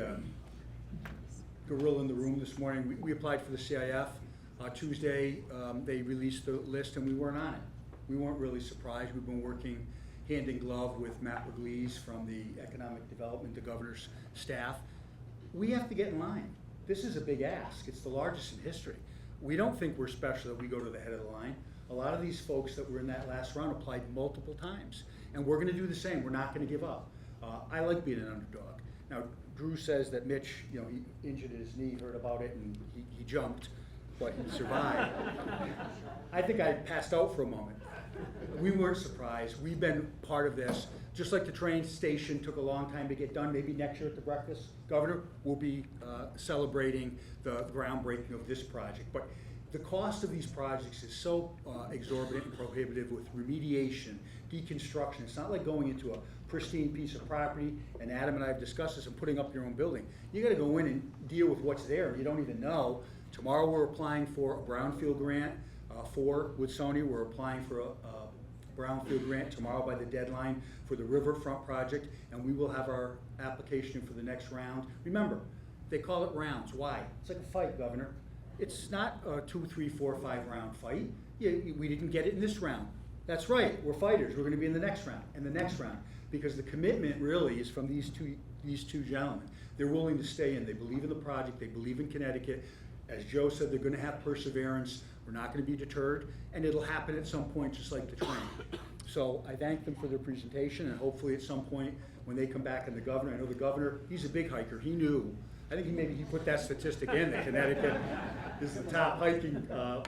Speaker 1: gorilla in the room this morning. We applied for the CIF. Tuesday, they released the list and we weren't on it. We weren't really surprised. We've been working hand in glove with Matt Leglise from the Economic Development, the governor's staff. We have to get in line. This is a big ask. It's the largest in history. We don't think we're special that we go to the head of the line. A lot of these folks that were in that last round applied multiple times. And we're gonna do the same. We're not gonna give up. I like being an underdog. Now, Drew says that Mitch, he injured his knee, heard about it, and he jumped, but he survived. I think I passed out for a moment. We weren't surprised. We've been part of this. Just like the train station took a long time to get done, maybe next year at the breakfast, Governor, we'll be celebrating the groundbreaking of this project. But the cost of these projects is so exorbitant and prohibitive with remediation, deconstruction. It's not like going into a pristine piece of property, and Adam and I have discussed this, and putting up your own building. You gotta go in and deal with what's there, and you don't even know. Tomorrow we're applying for a brownfield grant for Woodsony. We're applying for a brownfield grant tomorrow by the deadline for the Riverfront project, and we will have our application for the next round. Remember, they call it rounds. Why? It's like a fight, Governor. It's not a 2, 3, 4, 5 round fight. We didn't get it in this round. That's right, we're fighters. We're gonna be in the next round and the next round, because the commitment really is from these two gentlemen. They're willing to stay in. They believe in the project. They believe in Connecticut. As Joe said, they're gonna have perseverance. We're not gonna be deterred, and it'll happen at some point, just like the train. So I thank them for their presentation, and hopefully at some point, when they come back, and the governor, I know the governor, he's a big hiker. He knew. I think maybe he put that statistic in, that Connecticut is the top hiking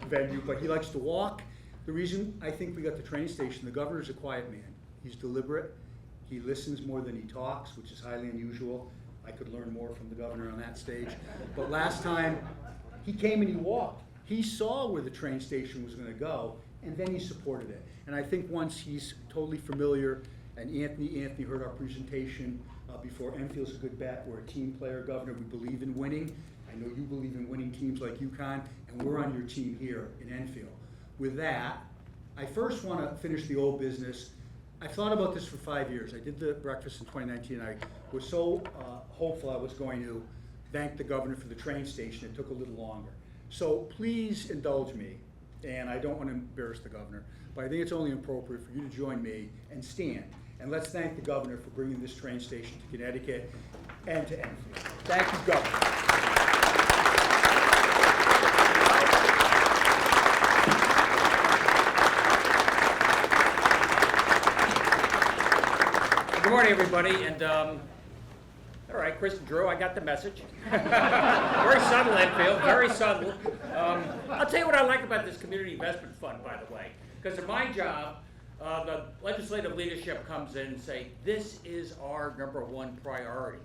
Speaker 1: venue, but he likes to walk. The reason I think we got the train station, the governor's a quiet man. He's deliberate. He listens more than he talks, which is highly unusual. I could learn more from the governor on that stage. But last time, he came and he walked. He saw where the train station was gonna go, and then he supported it. And I think once he's totally familiar, and Anthony heard our presentation before, Enfield's a good bet. We're a team player, Governor. We believe in winning. I know you believe in winning teams like UConn, and we're on your team here in Enfield. With that, I first wanna finish the old business. I've thought about this for 5 years. I did the breakfast in 2019. I was so hopeful I was going to thank the governor for the train station. It took a little longer. So please indulge me, and I don't want to embarrass the governor, but I think it's only appropriate for you to join me and stand. And let's thank the governor for bringing this train station to Connecticut and to Enfield. Thank you, Governor.
Speaker 12: Good morning, everybody, and all right, Chris and Drew, I got the message. Very subtle, Enfield, very subtle. I'll tell you what I like about this community investment fund, by the way, because in my job, the legislative leadership comes in and say, this is our #1 priority.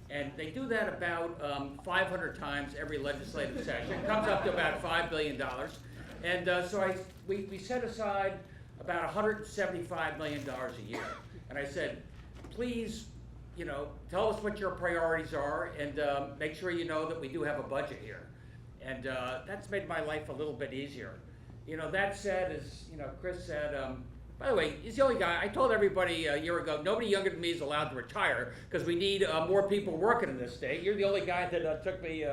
Speaker 12: And they do that about 500 times every legislative session. It comes up to about $5 billion. And so we set aside about $175 million a year. And I said, please, you know, tell us what your priorities are, and make sure you know that we do have a budget here. And that's made my life a little bit easier. You know, that said, as you know, Chris said, by the way, he's the only guy, I told everybody a year ago, nobody younger than me is allowed to retire because we need more people working in this state. You're the only guy that took me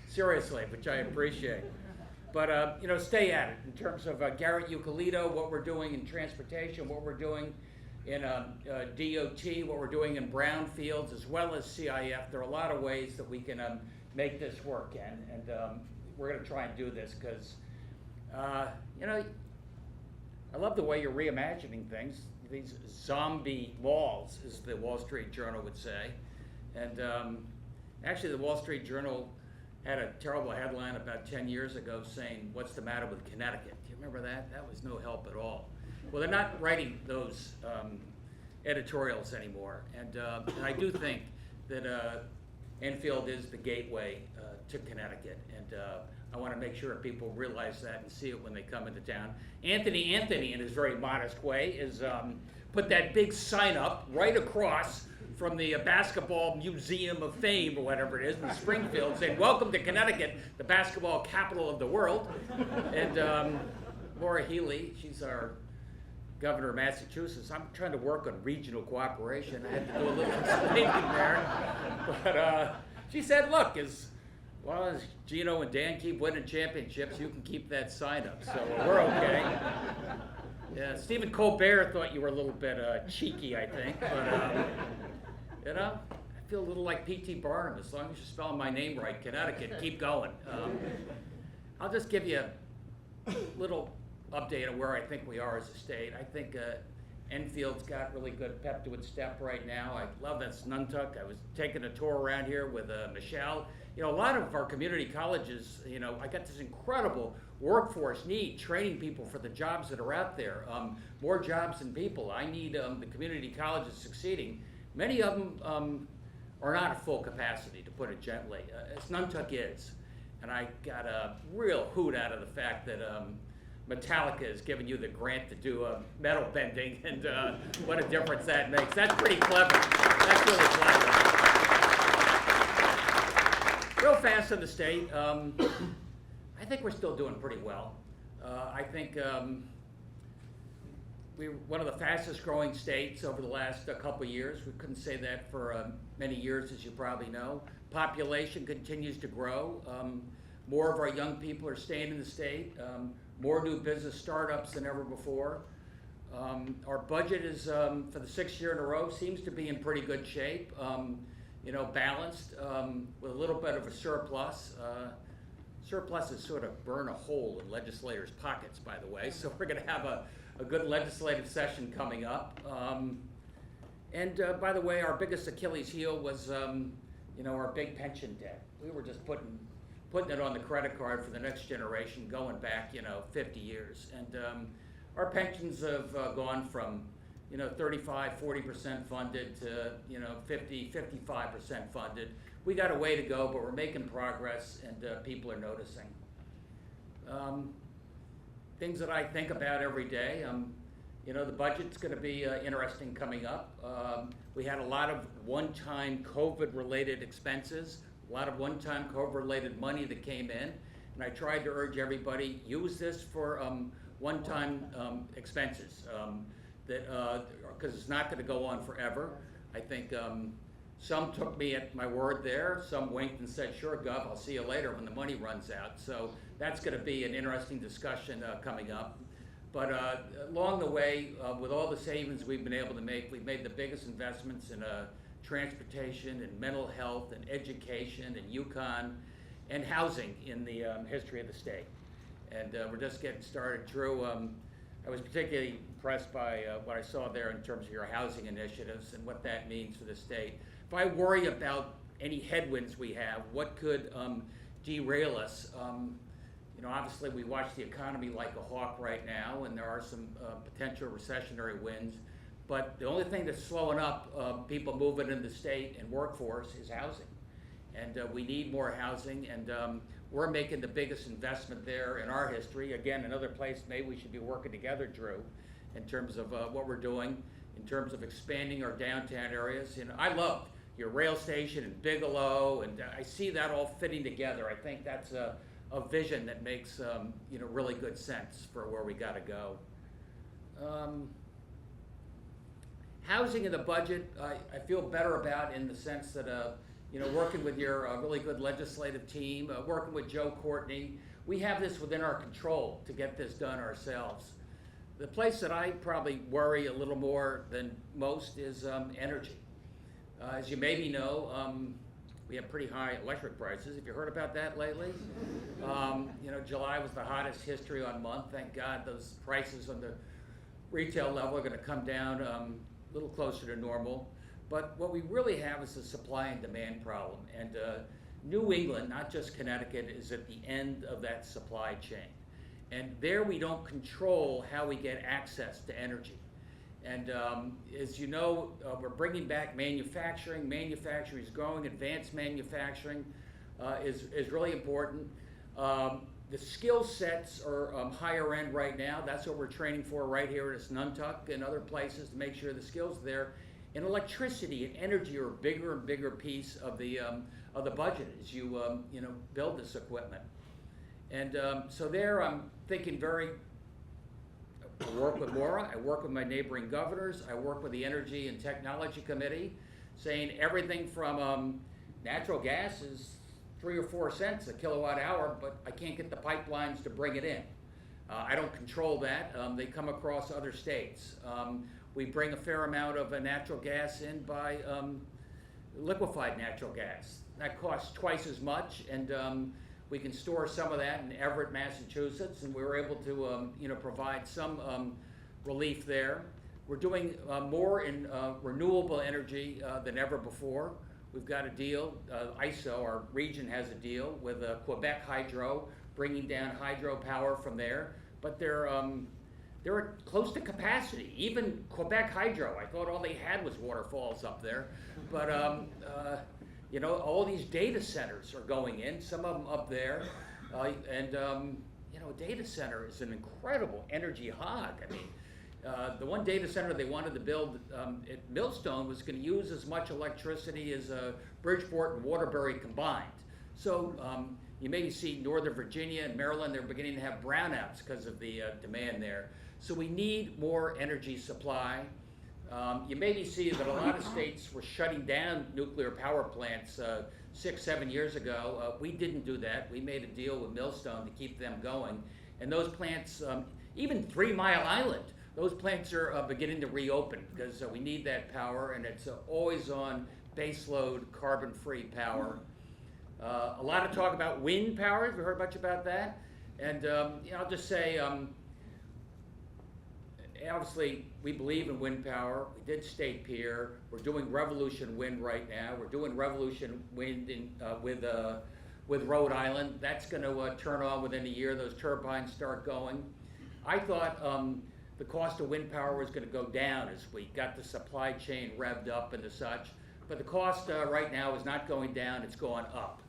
Speaker 12: seriously, which I appreciate. But, you know, stay at it in terms of Garrett Eucalito, what we're doing in transportation, what we're doing in DOT, what we're doing in brownfields, as well as CIF. There are a lot of ways that we can make this work, and we're going to try and do this because, you know, I love the way you're reimagining things. These zombie malls, as the Wall Street Journal would say. And actually, the Wall Street Journal had a terrible headline about 10 years ago saying, "What's the matter with Connecticut?" Do you remember that? That was no help at all. Well, they're not writing those editorials anymore. And I do think that Enfield is the gateway to Connecticut. And I want to make sure people realize that and see it when they come into town. Anthony, in his very modest way, is put that big sign up right across from the Basketball Museum of Fame, or whatever it is, in Springfield, saying, "Welcome to Connecticut, the basketball capital of the world." And Laura Healy, she's our governor of Massachusetts. I'm trying to work on regional cooperation. I had to do a little explaining there. But she said, look, as long as Gino and Dan keep winning championships, you can keep that sign up. So we're okay. Yeah, Stephen Colbert thought you were a little bit cheeky, I think. But, you know, I feel a little like P.T. Barnum. As long as you're spelling my name right, Connecticut, keep going. I'll just give you a little update on where I think we are as a state. I think Enfield's got really good pep to its step right now. I love that Snuntuck. I was taking a tour around here with Michelle. You know, a lot of our community colleges, you know, I got this incredible workforce need, training people for the jobs that are out there. More jobs than people. I need the community colleges succeeding. Many of them are not at full capacity, to put it gently. Snuntuck is. And I got a real hoot out of the fact that Metallica has given you the grant to do metal bending, and what a difference that makes. That's pretty clever. That's really clever. Real fast in the state, I think we're still doing pretty well. I think we're one of the fastest growing states over the last couple of years. We couldn't say that for many years, as you probably know. Population continues to grow. More of our young people are staying in the state. More new business startups than ever before. Our budget is, for the 6th year in a row, seems to be in pretty good shape. You know, balanced with a little bit of a surplus. Surpluses sort of burn a hole in legislators' pockets, by the way. So we're going to have a good legislative session coming up. And by the way, our biggest Achilles heel was, you know, our big pension debt. We were just putting it on the credit card for the next generation, going back, you know, 50 years. And our pensions have gone from, you know, 35, 40% funded to, you know, 50, 55% funded. We got a way to go, but we're making progress, and people are noticing. Things that I think about every day, you know, the budget's going to be interesting coming up. We had a lot of one-time COVID-related expenses. A lot of one-time COVID-related money that came in, and I tried to urge everybody, use this for one-time expenses, because it's not going to go on forever. I think some took me at my word there, some winked and said, "Sure, Gov, I'll see you later when the money runs out." So that's going to be an interesting discussion coming up. But along the way, with all the savings we've been able to make, we've made the biggest investments in transportation and mental health and education and UConn and housing in the history of the state. And we're just getting started. Drew, I was particularly impressed by what I saw there in terms of your housing initiatives and what that means for the state. If I worry about any headwinds we have, what could derail us? You know, obviously we watch the economy like a hawk right now, and there are some potential recessionary winds. But the only thing that's slowing up people moving in the state and workforce is housing. And we need more housing, and we're making the biggest investment there in our history. Again, another place maybe we should be working together, Drew, in terms of what we're doing, in terms of expanding our downtown areas. You know, I love your rail station in Bigelow, and I see that all fitting together. I think that's a vision that makes you know, really good sense for where we got to go. Housing in the budget, I feel better about in the sense that you know, working with your really good legislative team, working with Joe Courtney, we have this within our control to get this done ourselves. The place that I probably worry a little more than most is energy. As you maybe know, we have pretty high electric prices. Have you heard about that lately? You know, July was the hottest history on month. Thank God those prices on the retail level are going to come down a little closer to normal. But what we really have is a supply and demand problem. And New England, not just Connecticut, is at the end of that supply chain. And there we don't control how we get access to energy. And as you know, we're bringing back manufacturing. Manufacturing is growing. Advanced manufacturing is really important. The skill sets are higher end right now. That's what we're training for right here at Snuntuck and other places to make sure the skills are there. And electricity and energy are a bigger and bigger piece of the budget as you you know, build this equipment. And so there, I'm thinking I work with Maura, I work with my neighboring governors, I work with the Energy and Technology Committee, saying everything from natural gas is 3 or 4 cents a kilowatt hour, but I can't get the pipelines to bring it in. I don't control that. They come across other states. We bring a fair amount of natural gas in by liquefied natural gas. That costs twice as much, and we can store some of that in Everett, Massachusetts, and we were able to you know, provide some relief there. We're doing more in renewable energy than ever before. We've got a deal, ISO, our region has a deal with Quebec Hydro, bringing down hydropower from there, but they're close to capacity. Even Quebec Hydro, I thought all they had was waterfalls up there, but you know, all these data centers are going in, some of them up there, and you know, a data center is an incredible energy hog. I mean, the one data center they wanted to build at Millstone was going to use as much electricity as Bridgeport and Waterbury combined. So you maybe see Northern Virginia and Maryland, they're beginning to have brownouts because of the demand there. So we need more energy supply. You maybe see that a lot of states were shutting down nuclear power plants 6, 7 years ago. We didn't do that. We made a deal with Millstone to keep them going. And those plants, even 3 Mile Island, those plants are beginning to reopen because we need that power, and it's always on baseload, carbon-free power. A lot of talk about wind power. Have you heard much about that? And you know, I'll just say, obviously, we believe in wind power. We did State Pier. We're doing Revolution Wind right now. We're doing Revolution Wind in, with Rhode Island. That's going to turn on within a year. Those turbines start going. I thought the cost of wind power was going to go down as we got the supply chain revved up and such. But the cost right now is not going down, it's going up.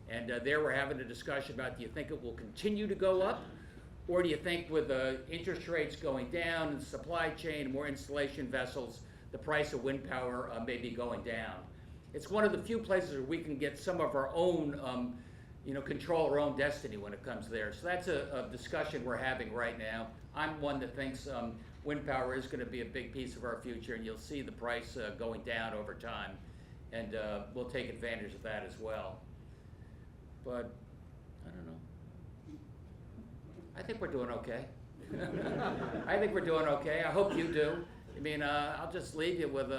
Speaker 12: And there we're having a discussion about, do you think it will continue to go up? Or do you think with the interest rates going down and supply chain and more installation vessels, the price of wind power may be going down? It's one of the few places where we can get some of our own, you know, control our own destiny when it comes there. So that's a discussion we're having right now. I'm one that thinks wind power is going to be a big piece of our future, and you'll see the price going down over time. And we'll take advantage of that as well. But I don't know. I think we're doing okay. I think we're doing okay. I hope you do. I mean, I'll just leave you with,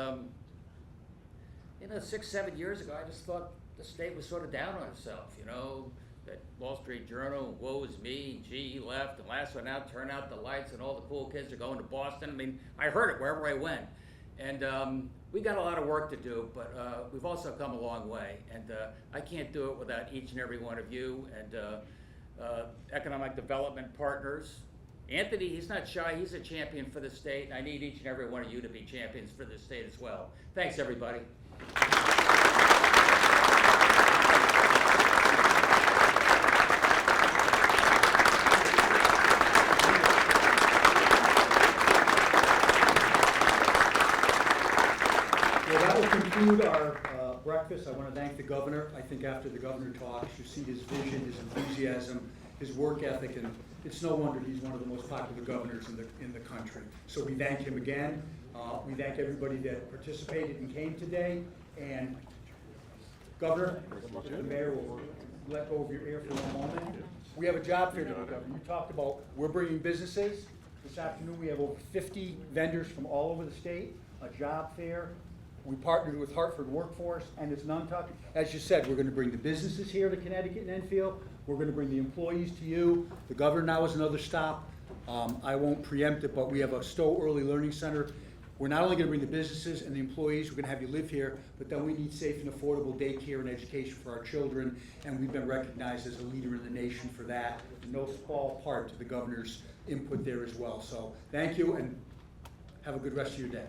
Speaker 12: you know, 6, 7 years ago, I just thought the state was sort of down on itself, you know, that Wall Street Journal, woe is me, GE left, and last one out, turn out the lights, and all the cool kids are going to Boston. I mean, I heard it wherever I went. And we got a lot of work to do, but we've also come a long way. And I can't do it without each and every one of you and economic development partners. Anthony, he's not shy, he's a champion for the state, and I need each and every one of you to be champions for the state as well. Thanks, everybody.
Speaker 1: conclude our breakfast, I want to thank the governor. I think after the governor talks, you see his vision, his enthusiasm, his work ethic, and it's no wonder he's one of the most popular governors in the country. So we thank him again. We thank everybody that participated and came today. And Governor, the mayor will let go of your ear for a moment. We have a job fair today, Governor. You talked about we're bringing businesses. This afternoon we have over 50 vendors from all over the state, a job fair. We partnered with Hartford Workforce and it's Nantucket. As you said, we're going to bring the businesses here to Connecticut and Enfield. We're going to bring the employees to you. The governor now is another stop. I won't preempt it, but we have a Stowe Early Learning Center. We're not only going to bring the businesses and the employees, we're going to have you live here, but then we need safe and affordable daycare and education for our children, and we've been recognized as a leader in the nation for that. No small part to the governor's input there as well. So thank you, and have a good rest of your day.